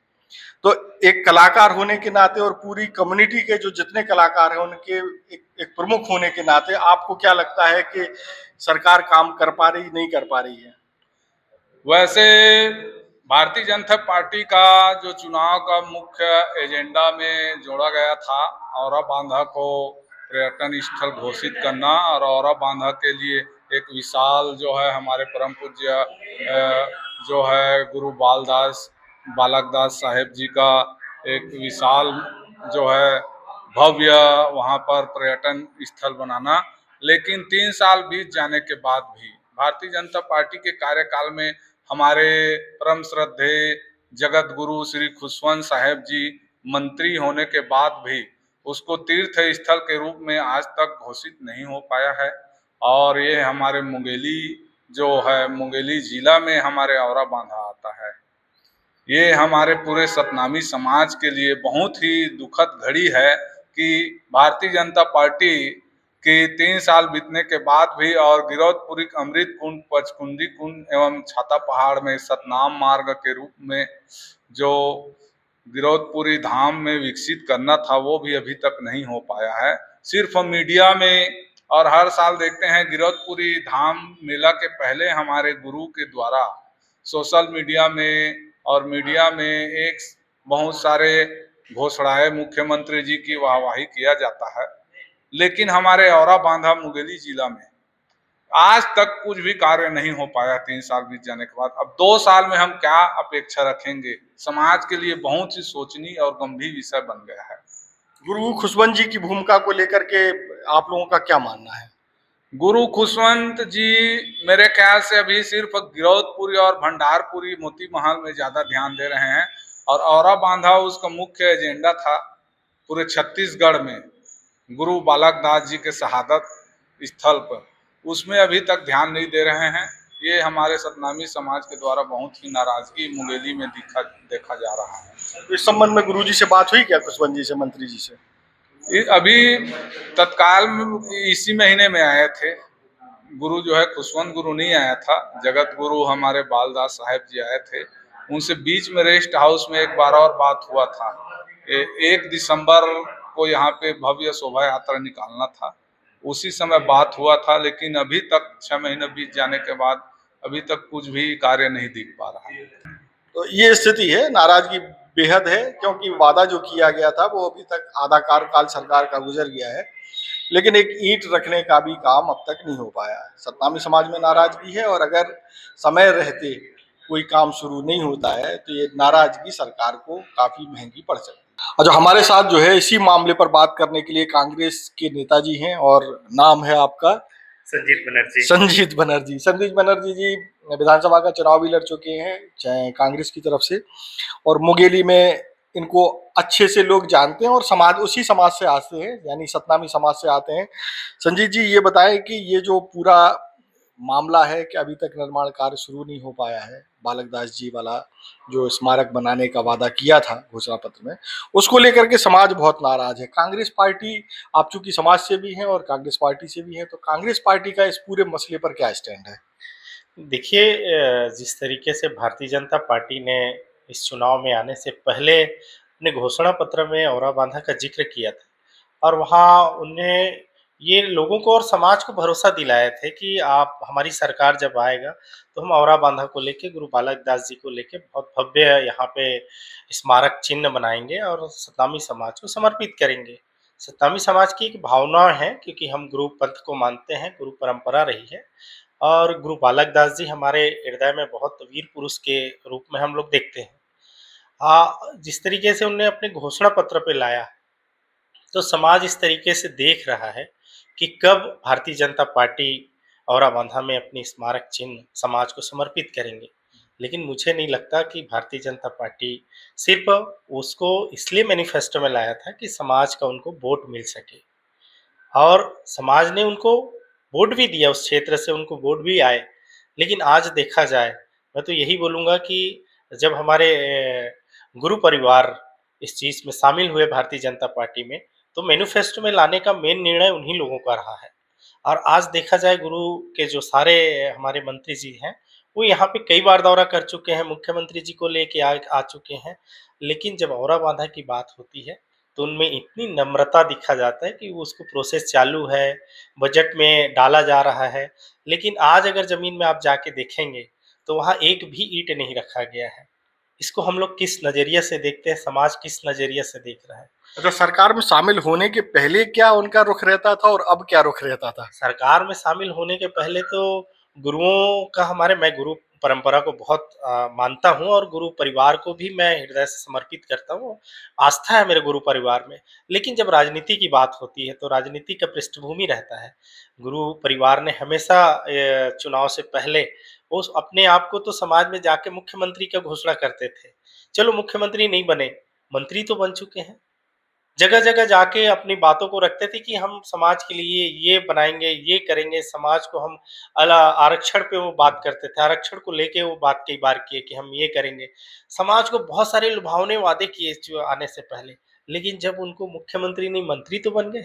तो एक कलाकार होने के नाते और पूरी कम्युनिटी के जो जितने कलाकार हैं उनके एक प्रमुख होने के नाते आपको क्या लगता है कि सरकार काम कर पा रही, नहीं कर पा रही है? वैसे भारतीय जनता पार्टी का जो चुनाव का मुख्य एजेंडा में जोड़ा गया था औरा बांधा को पर्यटन स्थल घोषित करना, और औरा बांधा के लिए एक विशाल जो है हमारे परम पूज्य जो है गुरु बालक दास साहेब जी का एक विशाल जो है भव्य वहाँ पर पर्यटन स्थल बनाना। लेकिन 3 साल बीत जाने के बाद भी भारतीय जनता पार्टी के कार्यकाल में हमारे परम श्रद्धेय जगत गुरु श्री खुशवंत साहेब जी मंत्री होने के बाद भी उसको तीर्थ स्थल के रूप में आज तक घोषित नहीं हो पाया है। और ये हमारे मुंगेली जो है, मुंगेली जिला में हमारे औरा बांधा आता है। ये हमारे पूरे सतनामी समाज के लिए बहुत ही दुखद घड़ी है कि भारतीय जनता पार्टी के 3 साल बीतने के बाद भी और गिरौदपुरी अमृत कुंड, पचकुंडी कुंड एवं छाता पहाड़ में सतनाम मार्ग के रूप में जो गिरौदपुरी धाम में विकसित करना था वो भी अभी तक नहीं हो पाया है। सिर्फ मीडिया में, और हर साल देखते हैं गिरौदपुरी धाम मेला के पहले हमारे गुरु के द्वारा सोशल मीडिया में और मीडिया में एक बहुत सारे घोषणाएं मुख्यमंत्री जी की वाहवाही किया जाता है, लेकिन हमारे औरा बांधा मुंगेली जिला में आज तक कुछ भी कार्य नहीं हो पाया 3 साल बीत जाने के बाद। अब 2 साल में हम क्या अपेक्षा रखेंगे? समाज के लिए बहुत ही सोचनीय और गंभीर विषय बन गया है। गुरु खुशवंत जी की भूमिका को लेकर के आप लोगों का क्या मानना है? गुरु खुशवंत जी मेरे ख्याल से अभी सिर्फ गिरौदपुरी और भंडारपुरी मोती महल में ज्यादा ध्यान दे रहे हैं, और औरा बांधा उसका मुख्य एजेंडा था पूरे छत्तीसगढ़ में गुरु बालक दास जी के शहादत स्थल पर, उसमें अभी तक ध्यान नहीं दे रहे हैं। ये हमारे सतनामी समाज के द्वारा बहुत ही नाराजगी मुंगेली में देखा जा रहा है। इस संबंध में गुरुजी से बात हुई क्या, खुशवंत जी से, मंत्री जी से? अभी तत्काल में इसी महीने में आए थे गुरु, जो है खुशवंत गुरु नहीं आया था, जगत गुरु हमारे बालदास साहेब जी आए थे। उनसे बीच में रेस्ट हाउस में एक बार और बात हुआ था। 1 दिसंबर को यहाँ पे भव्य शोभा यात्रा निकालना था, उसी समय बात हुआ था, लेकिन अभी तक 6 महीने बीत जाने के बाद अभी तक कुछ भी कार्य नहीं दिख पा रहा है। तो ये स्थिति है, नाराजगी बेहद है, क्योंकि वादा जो किया गया था वो अभी तक आधा कार्यकाल सरकार का गुजर गया है, लेकिन एक ईंट रखने का भी काम अब तक नहीं हो पाया है। सतनामी समाज में नाराजगी है, और अगर समय रहते कोई काम शुरू नहीं होता है तो ये नाराजगी सरकार को काफी महंगी पड़ सकती है। और जो हमारे साथ जो है इसी मामले पर बात करने के लिए कांग्रेस के नेताजी हैं, और नाम है आपका संजीत बनर्जी। संजीत बनर्जी जी विधानसभा का चुनाव भी लड़ चुके हैं चाहे कांग्रेस की तरफ से, और मुंगेली में इनको अच्छे से लोग जानते हैं, और समाज उसी समाज से आते हैं, यानी सतनामी समाज से आते हैं। संजीत जी ये बताएं कि ये जो पूरा मामला है कि अभी तक निर्माण कार्य शुरू नहीं हो पाया है, बालक दास जी वाला जो स्मारक बनाने का वादा किया था घोषणा पत्र में, उसको लेकर के समाज बहुत नाराज है। कांग्रेस पार्टी, आप चूंकि समाज से भी हैं और कांग्रेस पार्टी से भी हैं, तो कांग्रेस पार्टी का इस पूरे मसले पर क्या स्टैंड है? देखिए, जिस तरीके से भारतीय जनता पार्टी ने इस चुनाव में आने से पहले अपने घोषणा पत्र में औरा बांधा का जिक्र किया था, और वहाँ उनने ये लोगों को और समाज को भरोसा दिलाए थे कि आप, हमारी सरकार जब आएगा तो हम औरा बांधा को लेके, गुरु बालक दास जी को लेके बहुत भव्य यहाँ पे स्मारक चिन्ह बनाएंगे और सतनामी समाज को समर्पित करेंगे। सतनामी समाज की एक भावना है, क्योंकि हम गुरु पंथ को मानते हैं, गुरु परंपरा रही है, और गुरु बालक दास जी हमारे हृदय में बहुत वीर पुरुष के रूप में हम लोग देखते हैं। जिस तरीके से उन्होंने अपने घोषणा पत्र पे लाया, तो समाज इस तरीके से देख रहा है कि कब भारतीय जनता पार्टी औरा बांधा में अपनी स्मारक चिन्ह समाज को समर्पित करेंगे। लेकिन मुझे नहीं लगता कि भारतीय जनता पार्टी सिर्फ उसको इसलिए मैनिफेस्टो में लाया था कि समाज का उनको वोट मिल सके, और समाज ने उनको वोट भी दिया, उस क्षेत्र से उनको वोट भी आए। लेकिन आज देखा जाए, मैं तो यही बोलूँगा कि जब हमारे गुरु परिवार इस चीज़ में शामिल हुए भारतीय जनता पार्टी में, तो मैनिफेस्टो में लाने का मेन निर्णय उन्हीं लोगों का रहा है। और आज देखा जाए, गुरु के जो सारे हमारे मंत्री जी हैं, वो यहाँ पे कई बार दौरा कर चुके हैं, मुख्यमंत्री जी को लेके आ चुके हैं, लेकिन जब औरा बांधा की बात होती है तो उनमें इतनी नम्रता दिखा जाता है कि वो उसको प्रोसेस चालू है, बजट में डाला जा रहा है। लेकिन आज अगर ज़मीन में आप जाके देखेंगे तो वहाँ एक भी ईंट नहीं रखा गया है। इसको हम लोग किस नज़रिए से देखते हैं, समाज किस नज़रिए से देख रहा है? अच्छा, सरकार में शामिल होने के पहले क्या उनका रुख रहता था और अब क्या रुख रहता था? सरकार में शामिल होने के पहले तो गुरुओं का, मैं गुरु परंपरा को बहुत मानता हूँ और गुरु परिवार को भी मैं हृदय से समर्पित करता हूँ। आस्था है मेरे गुरु परिवार में। लेकिन जब राजनीति की बात होती है तो राजनीति का पृष्ठभूमि रहता है। गुरु परिवार ने हमेशा चुनाव से पहले उस अपने आप को तो समाज में जाके मुख्यमंत्री का घोषणा करते थे। चलो मुख्यमंत्री नहीं बने, मंत्री तो बन चुके हैं। जगह जगह जाके अपनी बातों को रखते थे कि हम समाज के लिए ये बनाएंगे, ये करेंगे, समाज को हम आरक्षण पे वो बात करते थे, आरक्षण को लेके वो बात कई बार किए कि हम ये करेंगे। समाज को बहुत सारे लुभावने वादे किए जो आने से पहले, लेकिन जब उनको मुख्यमंत्री नहीं मंत्री तो बन गए।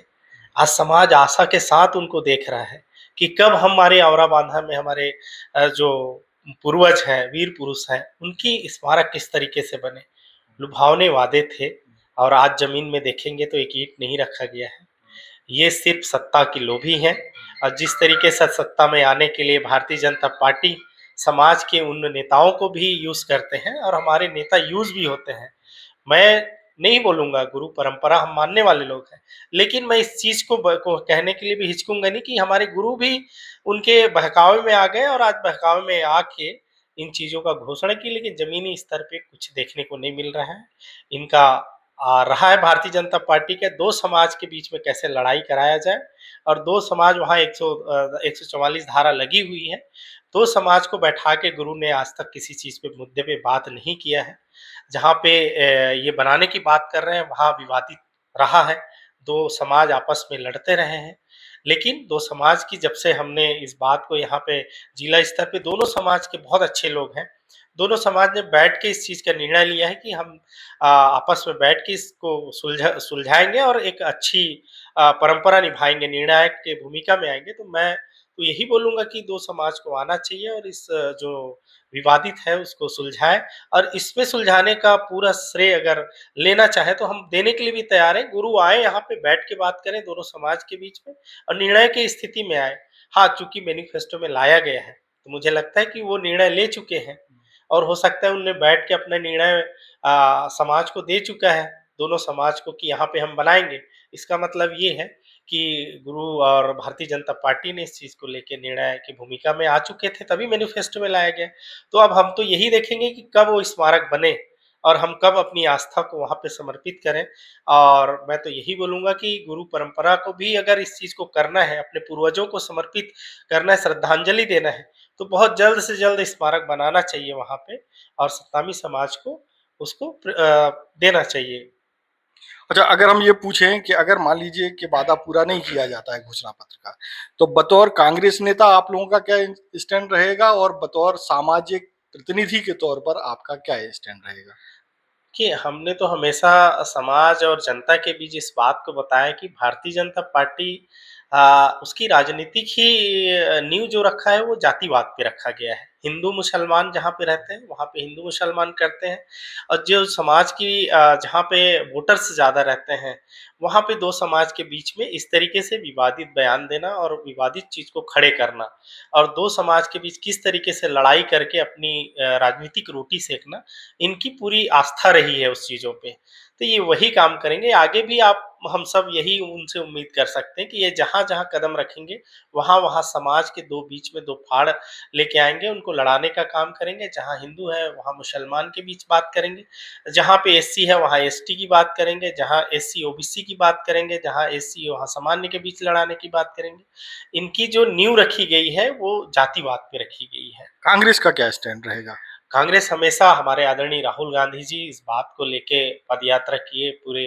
आज समाज आशा के साथ उनको देख रहा है कि कब हमारे औराबांधा में हमारे जो पूर्वज हैं, वीर पुरुष हैं, उनकी स्मारक किस तरीके से बने। लुभावने वादे थे और आज जमीन में देखेंगे तो एक ईंट नहीं रखा गया है। ये सिर्फ सत्ता की लोभी हैं और जिस तरीके से सत्ता में आने के लिए भारतीय जनता पार्टी समाज के उन नेताओं को भी यूज करते हैं और हमारे नेता यूज भी होते हैं। मैं नहीं बोलूंगा, गुरु परंपरा हम मानने वाले लोग हैं, लेकिन मैं इस चीज को कहने के लिए भी हिचकूंगा नहीं कि हमारे गुरु भी उनके बहकावे में आ गए और आज बहकावे में आके इन चीजों का घोषणा की, लेकिन जमीनी स्तर पे कुछ देखने को नहीं मिल रहा है। इनका रहा है भारतीय जनता पार्टी के दो समाज के बीच में कैसे लड़ाई कराया जाए और दो समाज वहाँ 144 धारा लगी हुई है। दो समाज को बैठा के गुरु ने आज तक किसी चीज पे मुद्दे पे बात नहीं किया है। जहाँ पे ये बनाने की बात कर रहे हैं वहाँ विवादित रहा है। दो समाज आपस में लड़ते रहे हैं, लेकिन दो समाज की जब से हमने इस बात को यहाँ पे जिला स्तर पे दोनों समाज के बहुत अच्छे लोग हैं, दोनों समाज ने बैठ के इस चीज का निर्णय लिया है कि हम आपस में बैठ के इसको सुलझाएंगे और एक अच्छी परंपरा निभाएंगे, निर्णायक के भूमिका में आएंगे। तो मैं तो यही बोलूंगा कि दो समाज को आना चाहिए और इस जो विवादित है उसको सुलझाए और इसमें सुलझाने का पूरा श्रेय अगर लेना चाहे तो हम देने के लिए भी तैयार हैं। गुरु आए यहाँ पे बैठ के बात करें दोनों समाज के बीच में और निर्णय की स्थिति में आए। हाँ, चूंकि मैनिफेस्टो में लाया गया है तो मुझे लगता है कि वो निर्णय ले चुके हैं और हो सकता है उनने बैठ के अपना निर्णय समाज को दे चुका है, दोनों समाज को, कि यहाँ पे हम बनाएंगे। इसका मतलब ये है कि गुरु और भारतीय जनता पार्टी ने इस चीज को लेके निर्णय की भूमिका में आ चुके थे, तभी मैनिफेस्टो में लाया गया। तो अब हम तो यही देखेंगे कि कब वो स्मारक बने और हम कब अपनी आस्था को वहां पे समर्पित करें। और मैं तो यही बोलूंगा कि गुरु परंपरा को भी अगर इस चीज को करना है, अपने पूर्वजों को समर्पित करना है, श्रद्धांजलि देना है, तो बहुत जल्द से जल्द स्मारक बनाना चाहिए वहां पे और सत्तामी समाज को उसको देना चाहिए। अच्छा, अगर हम ये पूछें कि अगर मान लीजिए कि वादा पूरा नहीं किया जाता है घोषणा पत्र का, तो बतौर कांग्रेस नेता आप लोगों का क्या स्टैंड रहेगा और बतौर सामाजिक प्रतिनिधि के तौर पर आपका क्या स्टैंड रहेगा? कि हमने तो हमेशा समाज और जनता के बीच इस बात को बताया कि भारतीय जनता पार्टी उसकी राजनीतिक ही नींव जो रखा है वो जातिवाद पे रखा गया है। हिंदू मुसलमान जहाँ पे रहते हैं वहाँ पे हिंदू मुसलमान करते हैं और जो समाज की जहाँ पे वोटर्स ज़्यादा रहते हैं वहाँ पे दो समाज के बीच में इस तरीके से विवादित बयान देना और विवादित चीज़ को खड़े करना और दो समाज के बीच किस तरीके से लड़ाई करके अपनी राजनीतिक रोटी सेकना, इनकी पूरी आस्था रही है उस चीज़ों पे। तो ये वही काम करेंगे आगे भी। आप हम सब यही उनसे उम्मीद कर सकते हैं कि ये जहाँ जहाँ कदम रखेंगे वहाँ वहाँ समाज के दो बीच में दो फाड़ लेके आएंगे, उनको लड़ाने का काम करेंगे। जहाँ हिंदू है वहाँ मुसलमान के बीच बात करेंगे, जहाँ पे एससी है वहाँ एसटी की बात करेंगे, जहाँ एससी ओबीसी की बात करेंगे, जहाँ एससी वहाँ सामान्य के बीच लड़ाने की बात करेंगे। इनकी जो नींव रखी गई है वो जातिवाद पे रखी गई है। कांग्रेस का क्या स्टैंड रहेगा? कांग्रेस हमेशा, हमारे आदरणीय राहुल गांधी जी इस बात को लेके पदयात्रा किए, पूरे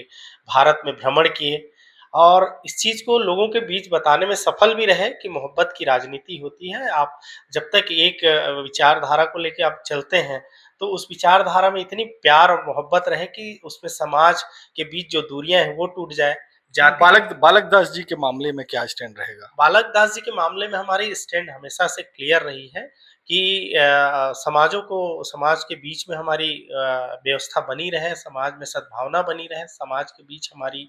भारत में भ्रमण किए और इस चीज़ को लोगों के बीच बताने में सफल भी रहे कि मोहब्बत की राजनीति होती है। आप जब तक एक विचारधारा को लेके आप चलते हैं तो उस विचारधारा में इतनी प्यार और मोहब्बत रहे कि उसमें समाज के बीच जो दूरियां हैं वो टूट जाए। बालक दास जी के मामले में क्या स्टैंड रहेगा? बालक दास जी के मामले में हमारी स्टैंड हमेशा से क्लियर रही है कि समाज के बीच में हमारी व्यवस्था बनी रहे, समाज में सद्भावना बनी रहे, समाज के बीच हमारी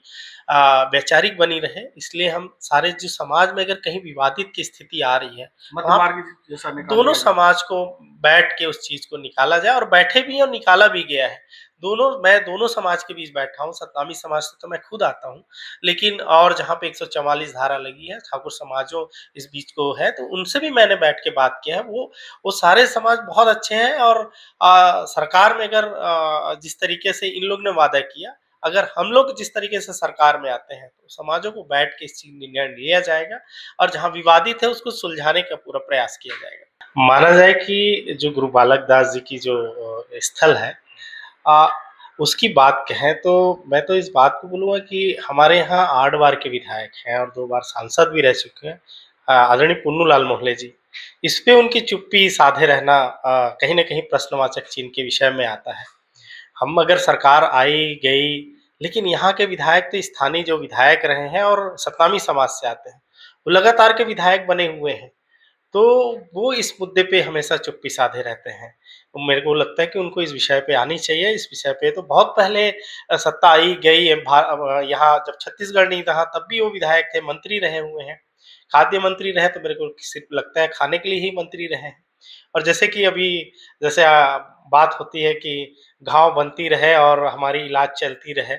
वैचारिक बनी रहे। इसलिए हम सारे जो समाज में अगर कहीं विवादित की स्थिति आ रही है मध्यमार्ग जैसा दोनों समाज को बैठ के उस चीज को निकाला जाए, और बैठे भी हैं और निकाला भी गया है। मैं दोनों समाज के बीच बैठा हूँ, सतनामी समाज से तो मैं खुद आता हूँ, लेकिन और जहाँ पे 144 धारा लगी है, ठाकुर समाजों इस बीच को है, तो उनसे भी मैंने बैठ के बात किया है। वो सारे समाज बहुत अच्छे हैं, और सरकार में अगर जिस तरीके से इन लोग ने वादा किया, अगर हम लोग जिस तरीके से सरकार में आते हैं, तो समाजों को बैठ के इस चीज निर्णय लिया जाएगा, और जहाँ विवादित है उसको सुलझाने का पूरा प्रयास किया जाएगा। माना जाए कि जो गुरु बालक दास जी की जो स्थल है, उसकी बात कहें तो मैं तो इस बात को बोलूँगा कि हमारे यहाँ 8 बार के विधायक हैं और 2 बार सांसद भी रह चुके हैं, आदरणीय पुन्नूलाल मोहले जी। इस पे उनकी चुप्पी साधे रहना कहीं न कहीं प्रश्नवाचक चिन्ह के विषय में आता है। हम अगर सरकार आई गई, लेकिन यहाँ के विधायक तो स्थानीय जो विधायक रहे हैं और सतनामी समाज से आते हैं, वो लगातार के विधायक बने हुए हैं, तो वो इस मुद्दे पे हमेशा चुप्पी साधे रहते हैं। तो मेरे को लगता है कि उनको इस विषय पे आनी चाहिए। इस विषय पे तो बहुत पहले सत्ता आई गई, यहाँ जब छत्तीसगढ़ नहीं था तब भी वो विधायक थे, मंत्री रहे हुए हैं। खाद्य मंत्री रहे तो मेरे को सिर्फ लगता है खाने के लिए ही मंत्री रहे हैं। और जैसे कि अभी जैसे बात होती है कि घाव बनती रहे और हमारी इलाज चलती रहे,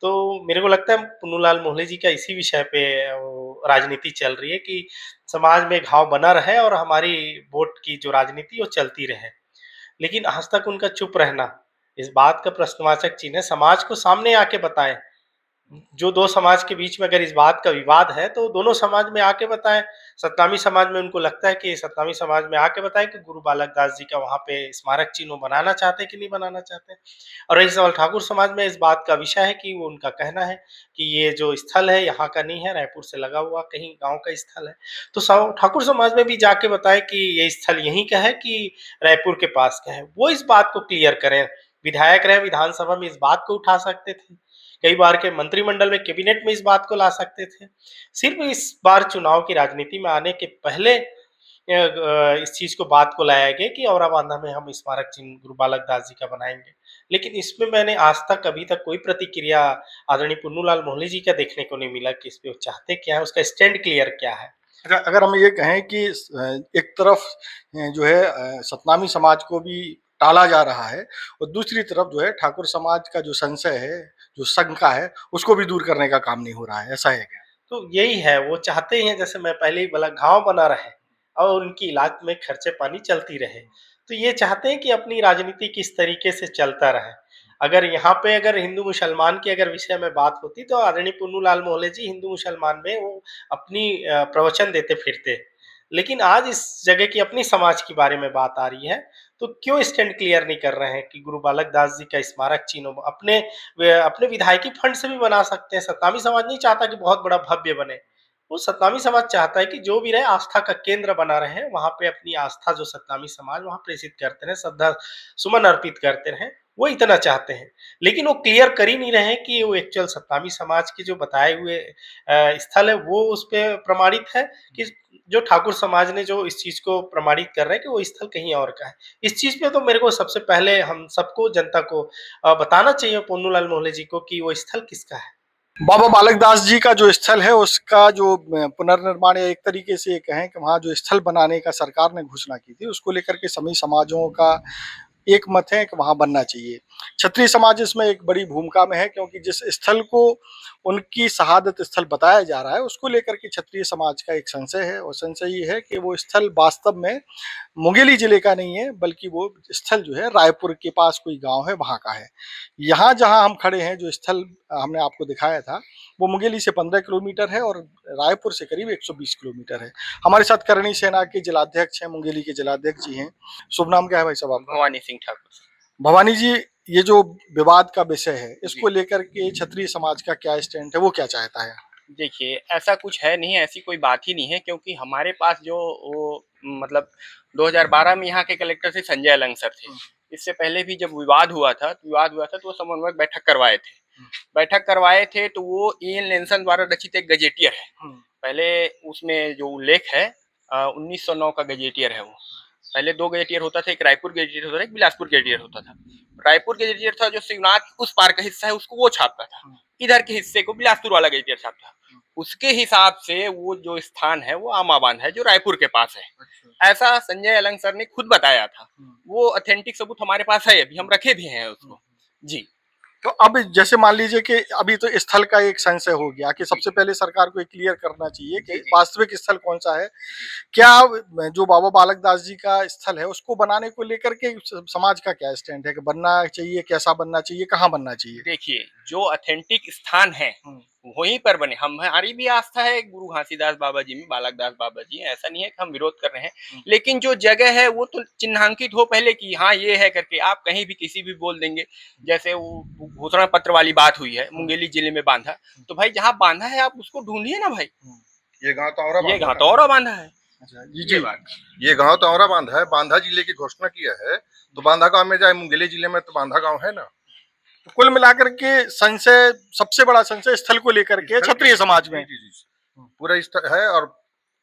तो मेरे को लगता है पुन्नूलाल मोहले जी का इसी विषय पे राजनीति चल रही है कि समाज में घाव बना रहे और हमारी वोट की जो राजनीति वो चलती रहे। लेकिन आज तक उनका चुप रहना इस बात का प्रश्नवाचक चिन्ह है। समाज को सामने आके बताएं, जो 2 समाज के बीच में अगर इस बात का विवाद है तो दोनों समाज में आके बताएं। सतनामी समाज में उनको लगता है कि सतनामी समाज में आके बताएं कि गुरु बालक दास जी का वहाँ पे स्मारक चिन्ह बनाना चाहते हैं कि नहीं बनाना चाहते। और रही सवाल ठाकुर समाज में, इस बात का विषय है कि वो उनका कहना है कि ये जो स्थल है यहाँ का नहीं है, रायपुर से लगा हुआ कहीं गाँव का स्थल है। तो ठाकुर समाज में भी जाके बताएं कि ये स्थल यहीं का है कि रायपुर के पास का है। वो इस बात को क्लियर करें। विधायक रहे, विधानसभा में इस बात को उठा सकते थे, कई बार के मंत्रिमंडल में, कैबिनेट में इस बात को ला सकते थे। सिर्फ इस बार चुनाव की राजनीति में आने के पहले इस चीज को बात को लाया गया कि औराबांधा में हम स्मारक चिन्ह गुरु बालक दास जी का बनाएंगे। लेकिन इसमें मैंने आज तक अभी तक कोई प्रतिक्रिया आदरणीय पुन्नूलाल मोहले जी का देखने को नहीं मिला कि इस पे वो चाहते क्या है, उसका स्टैंड क्लियर क्या है। अगर हम ये कहें कि एक तरफ जो है सतनामी समाज को भी टाला जा रहा है और दूसरी तरफ जो है ठाकुर समाज का जो संशय है, जो शंका है, उसको भी दूर करने का काम नहीं हो रहा है, ऐसा है क्या? तो यही है, वो चाहते हैं, जैसे मैं पहले ही बोला, घाव बना रहे और उनकी इलाज में खर्चे पानी चलती रहे। तो ये चाहते हैं कि अपनी राजनीति किस तरीके से चलता रहे। अगर यहाँ पे अगर हिंदू मुसलमान की अगर विषय में बात होती तो आदरणीय पुन्नूलाल मोहले जी हिंदू मुसलमान में वो अपनी प्रवचन देते फिरते। लेकिन आज इस जगह की अपनी समाज के बारे में बात आ रही है, तो क्यों स्टैंड क्लियर नहीं कर रहे हैं कि गुरु बालक दास जी का स्मारक चिन्ह अपने विधायकी फंड से भी बना सकते हैं। सतनामी समाज नहीं चाहता कि बहुत बड़ा भव्य बने, वो सतनामी समाज चाहता है कि जो भी रहे आस्था का केंद्र बना रहे, वहां पे अपनी आस्था जो सतनामी समाज वहां प्रेषित करते रहे, श्रद्धा सुमन अर्पित करते रहे, वो इतना चाहते हैं। लेकिन वो क्लियर कर ही नहीं रहे हैं कि वो एक्चुअल सतनामी समाज के जो बताए हुए स्थल है वो उस पर प्रमाणित है कि जो ठाकुर समाज ने जो इस चीज को प्रमाणित कर रहे हैं कि वो स्थल कहीं और का है। इस चीज पे तो मेरे को सबसे पहले हम सबको, जनता को बताना चाहिए पुन्नूलाल मोहले जी को कि वो स्थल किसका है। बाबा बालक दास जी का जो स्थल है उसका जो पुनर्निर्माण, या एक तरीके से ये कहें कि वहाँ जो स्थल बनाने का सरकार ने घोषणा की थी, उसको लेकर के सभी समाजों का एक मत है कि वहाँ बनना चाहिए। क्षत्रिय समाज इसमें एक बड़ी भूमिका में है, क्योंकि जिस स्थल को उनकी शहादत स्थल बताया जा रहा है उसको लेकर के क्षत्रिय समाज का एक संशय है, और संशय ये है कि वो स्थल वास्तव में मुंगेली जिले का नहीं है, बल्कि वो स्थल जो है रायपुर के पास कोई गांव है वहाँ का है। यहाँ जहाँ हम खड़े हैं, जो स्थल हमने आपको दिखाया था, वो मुंगेली से 15 किलोमीटर है और रायपुर से करीब 120 किलोमीटर है। हमारे साथ करणी सेना के जिलाध्यक्ष हैं, मुंगेली के जिलाध्यक्ष जी हैं। शुभ नाम क्या है भाई साहब आपका? भवानी सिंह ठाकुर। भवानी जी, ये जो विवाद का विषय है, इसको लेकर के क्षत्रिय समाज का क्या स्टैंड है, वो क्या चाहता है? देखिए, ऐसा कुछ है नहीं, ऐसी कोई बात ही नहीं है, क्योंकि हमारे पास जो वो मतलब 2012 में यहाँ के कलेक्टर से संजय अलंग सर थे। इससे पहले भी जब विवाद हुआ था तो वो समन्वयक बैठक करवाए थे। तो वो E.N. लेंसन द्वारा रचित एक गजेटियर है। पहले उसमें जो उल्लेख है 1909 का गजेटियर है। वो पहले 2 गजेटियर होता था, एक रायपुर गजेटियर होता था, एक बिलासपुर गजेटियर होता था। रायपुर गजेटियर था जो शिवनाथ उस पार का हिस्सा है उसको वो छापता था, इधर के हिस्से को बिलासपुर वाला गजेटियर छापता था। उसके हिसाब से वो जो स्थान है वो आमाबांध है जो रायपुर के पास है, ऐसा संजय अलंग सर ने खुद बताया था। वो ऑथेंटिक सबूत हमारे पास है, अभी हम रखे भी हैं उसको जी। तो अब जैसे मान लीजिए कि अभी तो स्थल का एक संशय हो गया कि सबसे पहले सरकार को क्लियर करना चाहिए कि वास्तविक स्थल कौन सा है। क्या जो बाबा बालक दास जी का स्थल है उसको बनाने को लेकर के समाज का क्या स्टैंड है कि बनना चाहिए, कैसा बनना चाहिए, कहाँ बनना चाहिए? देखिए, जो ऑथेंटिक स्थान है वहीं पर बने। हमारी भी आस्था है गुरु घासीदास बाबा जी में, बालक दास बाबा जी, ऐसा नहीं है कि हम विरोध कर रहे हैं, लेकिन जो जगह है वो तो चिन्हांकित हो पहले कि हाँ ये है करके। आप कहीं भी किसी भी बोल देंगे, जैसे वो घोषणा पत्र वाली बात हुई है मुंगेली जिले में बांधा, तो भाई जहाँ बांधा है आप उसको ढूंढिए ना भाई। ये गांव तो और बांधा है। जी ये गांव तो और बांधा है, बांधा जिले की घोषणा किया है, तो बांधा गांव में जाए, मुंगेली जिले में तो बांधा गांव है ना। तो कुल मिलाकर के संशय, सबसे बड़ा संशय स्थल को लेकर के क्षत्रिय समाज में पूरा स्थल है, और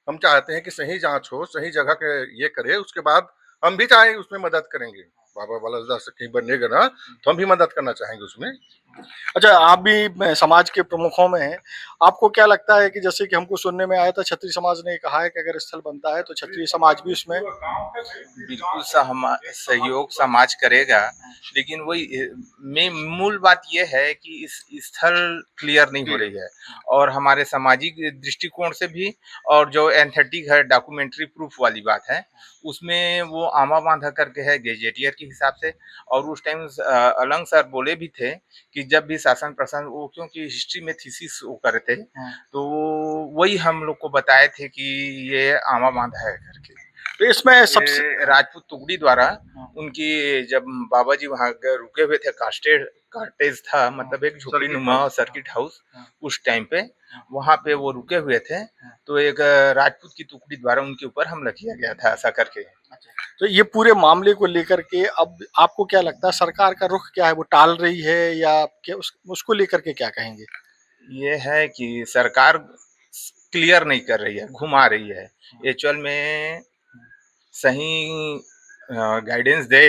हम चाहते हैं कि सही जांच हो, सही जगह के ये करे, उसके बाद हम भी चाहेंगे उसमें मदद करेंगे। बाबा बालक दास से कहीं बनेगा ना तो हम भी मदद करना चाहेंगे उसमें। अच्छा, आप भी समाज के प्रमुखों में हैं, आपको क्या लगता है कि जैसे कि हमको सुनने में आया था क्षत्रिय समाज ने कहा है कि अगर स्थल बनता है तो क्षत्रिय समाज भी उसमें बिल्कुल सहयोग समाज करेगा, लेकिन वही मूल बात यह है कि इस स्थल क्लियर नहीं हो रही है, और हमारे सामाजिक दृष्टिकोण से भी, और जो एंथेटिक है डॉक्यूमेंट्री प्रूफ वाली बात है, उसमें वो आमा बांधा करके है गेजेटियर के हिसाब से। और उस टाइम अलंग सर बोले भी थे कि जब भी शासन प्रशासन, वो क्योंकि हिस्ट्री में थीसिस वो करे थे, तो वही हम लोग को बताए थे कि ये आमा बांधा है करके। तो इसमें सबसे राजपूत टुकड़ी द्वारा उनकी, जब बाबा जी वहाँ रुके हुए थे, कार्टेज था, मतलब एक झोपड़ी नुमा सर्किट हाउस, उस टाइम पे वहाँ पे वो रुके हुए थे, तो एक राजपूत की टुकड़ी द्वारा उनके ऊपर हमला किया गया था ऐसा करके। तो ये पूरे मामले को लेकर के अब आपको क्या लगता है सरकार का रुख क्या है, वो टाल रही है या क्या, उसको लेकर के क्या कहेंगे? ये है कि सरकार क्लियर नहीं कर रही है, घुमा रही है। एक्चुअल में सही गाइडेंस दे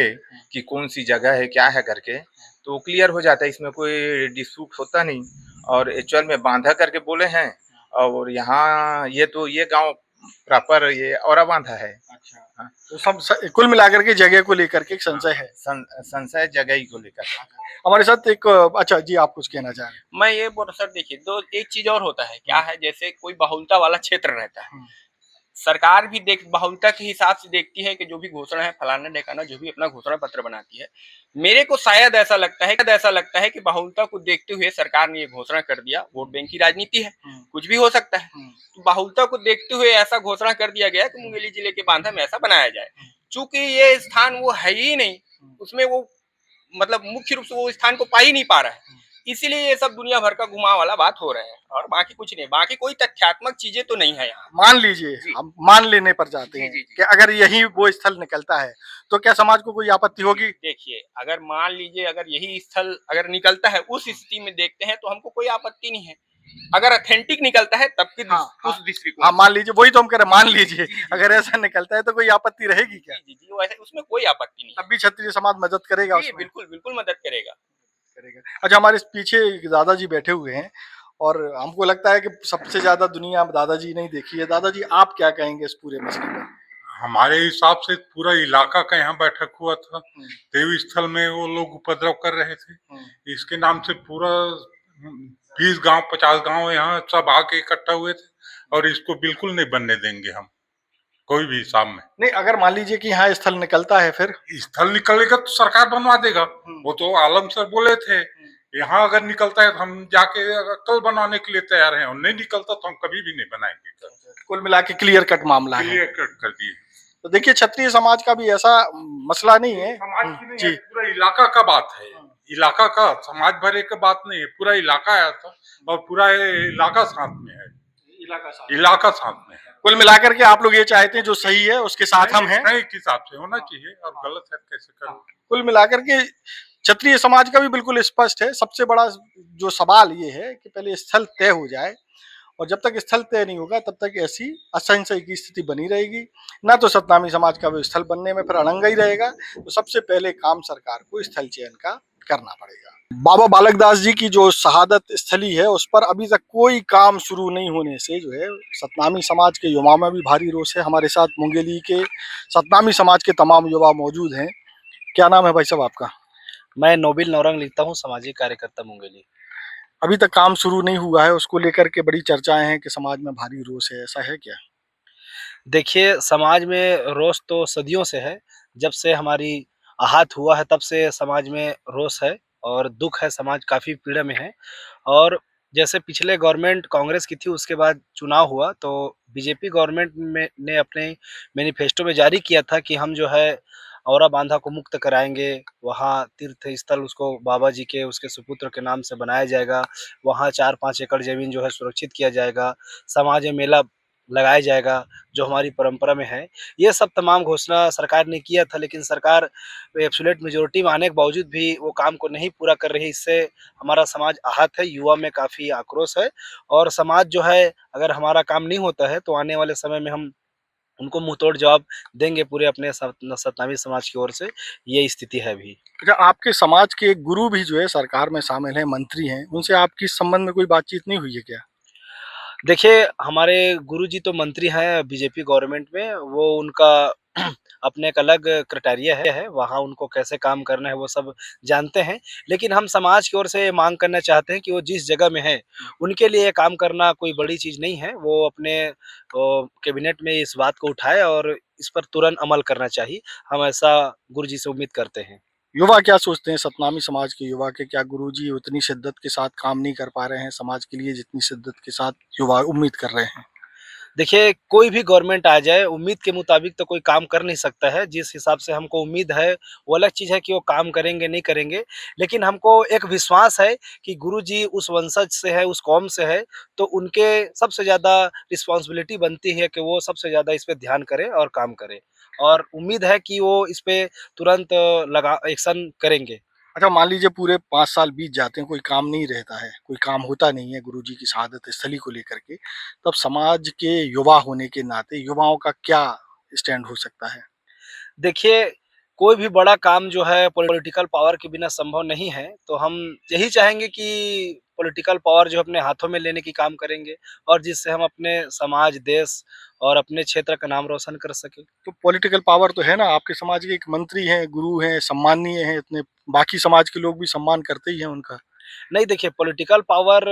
कि कौन सी जगह है, क्या है करके, तो क्लियर हो जाता है, इसमें कोई डिस्प्यूट होता नहीं। और एक्चुअल में बांधा करके बोले हैं, और यहाँ ये गांव प्रॉपर ये औरा बांधा है। अच्छा, तो सब कुल मिलाकर के जगह को लेकर के एक संशय है, संशय जगह ही को लेकर। हमारे साथ एक, अच्छा जी आप कुछ कहना चाह रहे हैं? मैं ये बोल, सर देखिए, दो एक चीज और होता है, क्या है, जैसे कोई बहुलता वाला क्षेत्र रहता है, सरकार भी बहुलता के हिसाब से देखती है कि जो भी घोषणा है फलाना ढेकाना, जो भी अपना घोषणा पत्र बनाती है। मेरे को शायद ऐसा लगता है कि बहुलता को देखते हुए सरकार ने ये घोषणा कर दिया। वोट बैंक की राजनीति है, कुछ भी हो सकता है, तो बहुलता को देखते हुए ऐसा घोषणा कर दिया गया कि मुंगेली जिले के बांधा में ऐसा बनाया जाए। चूंकि ये स्थान वो है ही नहीं, उसमें वो मतलब मुख्य रूप से वो स्थान को पा ही नहीं पा रहा है, इसीलिए ये सब दुनिया भर का घुमा वाला बात हो रहा है, और बाकी कुछ नहीं, बाकी कोई तथ्यात्मक चीजें तो नहीं है यहाँ। मान लीजिए हम मान लेने पर जाते हैं कि अगर यही वो स्थल निकलता है तो क्या समाज को कोई आपत्ति होगी? देखिए, अगर मान लीजिए अगर यही स्थल अगर निकलता है, उस स्थिति में देखते हैं तो हमको कोई आपत्ति नहीं है। अगर ऑथेंटिक निकलता है तब की उस दृष्टिकोण, हाँ मान लीजिए, वही तो हम कह रहे हैं, मान लीजिए अगर ऐसा निकलता है तो कोई आपत्ति रहेगी क्या? जी, वैसे उसमें कोई आपत्ति नहीं, तब भी क्षत्रिय समाज मदद करेगा उसमें? बिल्कुल बिल्कुल मदद करेगा। अच्छा, हमारे पीछे दादाजी बैठे हुए हैं और हमको लगता है कि सबसे ज्यादा दुनिया दादाजी नहीं देखी है। दादाजी आप क्या कहेंगे इस पूरे मसले में? हमारे हिसाब से पूरा इलाका का यहाँ बैठक हुआ था, देव स्थल में वो लोग उपद्रव कर रहे थे, इसके नाम से पूरा 20 गांव 50 गांव यहाँ सब आके इकट्ठा हुए थे, और इसको बिल्कुल नहीं बनने देंगे हम कोई भी हिसाब में। नहीं, अगर मान लीजिए कि यहाँ स्थल निकलता है, फिर स्थल निकलेगा तो सरकार बनवा देगा, वो तो आलम सर बोले थे। यहाँ अगर निकलता है तो हम जाके कल बनवाने के लिए तैयार हैं, और नहीं निकलता तो हम कभी भी नहीं बनाएंगे। कुल मिला के क्लियर कट मामला है, क्लियर कट कर दिए। तो देखिए क्षत्रिय समाज का भी ऐसा मसला नहीं है, समाज की नहीं है, पूरा इलाका का बात है, इलाका का, समाज भरे का बात नहीं है, पूरा इलाका आया था और पूरा इलाका साथ में है, इलाका साथ में है। कुल मिलाकर के आप लोग ये चाहते हैं जो सही है उसके साथ हम हैं, सही के हिसाब से होना चाहिए, और गलत है कैसे करें। कुल मिलाकर के क्षत्रिय समाज का भी बिल्कुल स्पष्ट है। सबसे बड़ा जो सवाल ये है कि पहले स्थल तय हो जाए, और जब तक स्थल तय नहीं होगा तब तक ऐसी असंशय की स्थिति बनी रहेगी, ना तो सतनामी समाज का वो स्थल बनने में फिर अड़ंगा ही रहेगा। तो सबसे पहले काम सरकार को स्थल चयन का करना पड़ेगा। बाबा बालक दास जी की जो शहादत स्थली है उस पर अभी तक कोई काम शुरू नहीं होने से जो है सतनामी समाज के युवाओं में भी भारी रोष है। हमारे साथ मुंगेली के सतनामी समाज के तमाम युवा मौजूद हैं। क्या नाम है भाई साहब आपका? मैं नोबिल नौरंग लिखता हूँ, सामाजिक कार्यकर्ता मुंगेली। अभी तक काम शुरू नहीं हुआ है, उसको लेकर के बड़ी चर्चाएं हैं कि समाज में भारी रोष है, ऐसा है क्या? देखिए, समाज में रोष तो सदियों से है। जब से हमारी आहत हुआ है तब से समाज में रोष है और दुख है, समाज काफ़ी पीड़ा में है। और जैसे पिछले गवर्नमेंट कांग्रेस की थी, उसके बाद चुनाव हुआ तो बीजेपी गवर्नमेंट में ने अपने मैनिफेस्टो में जारी किया था कि हम जो है औरा बांधा को मुक्त कराएँगे, वहाँ तीर्थ स्थल उसको बाबा जी के उसके सुपुत्र के नाम से बनाया जाएगा, वहाँ 4-5 एकड़ ज़मीन जो है सुरक्षित किया जाएगा, समाज में मेला लगाया जाएगा, जो हमारी परंपरा में है। ये सब तमाम घोषणा सरकार ने किया था, लेकिन सरकार एब्सोल्यूट मेजॉरिटी में आने के बावजूद भी वो काम को नहीं पूरा कर रही। इससे हमारा समाज आहत है, युवा में काफ़ी आक्रोश है और समाज जो है अगर हमारा काम नहीं होता है तो आने वाले समय में हम उनको मुंहतोड़ जवाब देंगे पूरे अपने सतनामी समाज की ओर से। ये स्थिति है अभी। अच्छा, आपके समाज के एक गुरु भी जो है सरकार में शामिल हैं, मंत्री हैं, उनसे आपकी इस संबंध में कोई बातचीत नहीं हुई है क्या? देखिए, हमारे गुरुजी तो मंत्री हैं बीजेपी गवर्नमेंट में, वो उनका अपने एक अलग क्राइटेरिया है, वहाँ उनको कैसे काम करना है वो सब जानते हैं। लेकिन हम समाज की ओर से माँग करना चाहते हैं कि वो जिस जगह में हैं, उनके लिए काम करना कोई बड़ी चीज़ नहीं है। वो अपने कैबिनेट में इस बात को उठाए और इस पर तुरंत अमल करना चाहिए। हम ऐसा गुरुजी से उम्मीद करते हैं। युवा क्या सोचते हैं, सतनामी समाज के युवा के क्या गुरुजी उतनी शिद्दत के साथ काम नहीं कर पा रहे हैं समाज के लिए जितनी शिद्दत के साथ युवा उम्मीद कर रहे हैं? देखिए, कोई भी गवर्नमेंट आ जाए, उम्मीद के मुताबिक तो कोई काम कर नहीं सकता है। जिस हिसाब से हमको उम्मीद है, वो अलग चीज़ है कि वो काम करेंगे, नहीं करेंगे। लेकिन हमको एक विश्वास है कि गुरुजी उस वंशज से है, उस कौम से है, तो उनके सबसे ज़्यादा रिस्पॉन्सिबिलिटी बनती है कि वो सबसे ज़्यादा इस पे ध्यान करें और काम करें। और उम्मीद है कि वो इस पे तुरंत एक्शन करेंगे। अच्छा, मान लीजिए पूरे 5 साल बीत जाते हैं, कोई काम नहीं रहता है, कोई काम होता नहीं है गुरुजी की शहादत स्थली को लेकर के, तब समाज के युवा होने के नाते युवाओं का क्या स्टैंड हो सकता है? देखिए, कोई भी बड़ा काम जो है पॉलिटिकल पावर के बिना संभव नहीं है, तो हम यही चाहेंगे कि पॉलिटिकल पावर जो अपने हाथों में लेने की काम करेंगे और जिससे हम अपने समाज, देश और अपने क्षेत्र का नाम रोशन कर सकें। तो पॉलिटिकल पावर तो है ना, आपके समाज के एक मंत्री हैं, गुरु हैं, सम्माननीय हैं इतने, बाकी समाज के लोग भी सम्मान करते ही हैं उनका। नहीं, देखिए, पॉलिटिकल पावर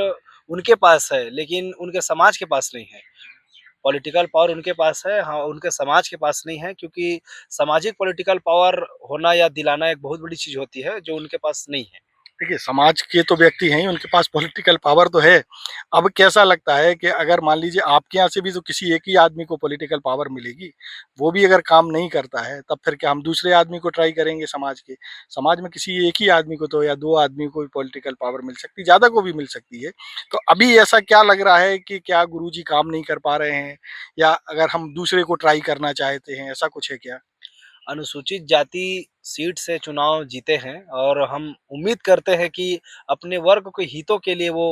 उनके पास है, लेकिन उनके समाज के पास नहीं है। पॉलिटिकल पावर उनके पास है, हाँ, उनके समाज के पास नहीं है, क्योंकि सामाजिक पॉलिटिकल पावर होना या दिलाना एक बहुत बड़ी चीज़ होती है, जो उनके पास नहीं है। देखिए, समाज के तो व्यक्ति हैं ही, उनके पास पॉलिटिकल पावर तो है। अब कैसा लगता है कि अगर मान लीजिए आपके यहाँ से भी तो किसी एक ही आदमी को पॉलिटिकल पावर मिलेगी, वो भी अगर काम नहीं करता है, तब फिर क्या हम दूसरे आदमी को ट्राई करेंगे समाज के? समाज में किसी एक ही आदमी को तो या 2 आदमी को भी पॉलिटिकल पावर मिल सकती है, ज़्यादा को भी मिल सकती है। तो अभी ऐसा क्या लग रहा है कि क्या गुरुजी काम नहीं कर पा रहे हैं या अगर हम दूसरे को ट्राई करना चाहते हैं, ऐसा कुछ है क्या? अनुसूचित जाति सीट से चुनाव जीते हैं और हम उम्मीद करते हैं कि अपने वर्ग के हितों के लिए वो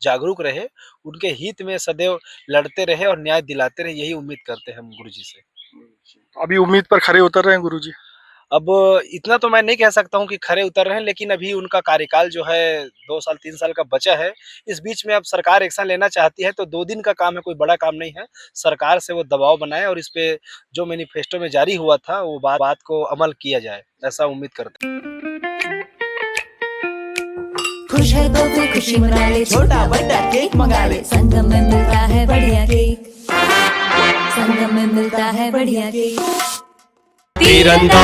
जागरूक रहे, उनके हित में सदैव लड़ते रहे और न्याय दिलाते रहे, यही उम्मीद करते हैं हम गुरुजी से। अभी उम्मीद पर खरे उतर रहे हैं गुरुजी? अब इतना तो मैं नहीं कह सकता हूँ कि खरे उतर रहे हैं, लेकिन अभी उनका कार्यकाल जो है 2 साल 3 साल का बचा है। इस बीच में अब सरकार एक्शन लेना चाहती है तो 2 दिन का काम है, कोई बड़ा काम नहीं है। सरकार से वो दबाव बनाए और इस पे जो मैनिफेस्टो में जारी हुआ था वो बात को अमल किया जाए, ऐसा उम्मीद करते हैं। खुश है तो कोई खुशी मना ले, छोटा बड़ा केक मंगा ले, संगम में मिलता है बढ़िया केक, संगम में मिलता है बढ़िया केक। तिरंगा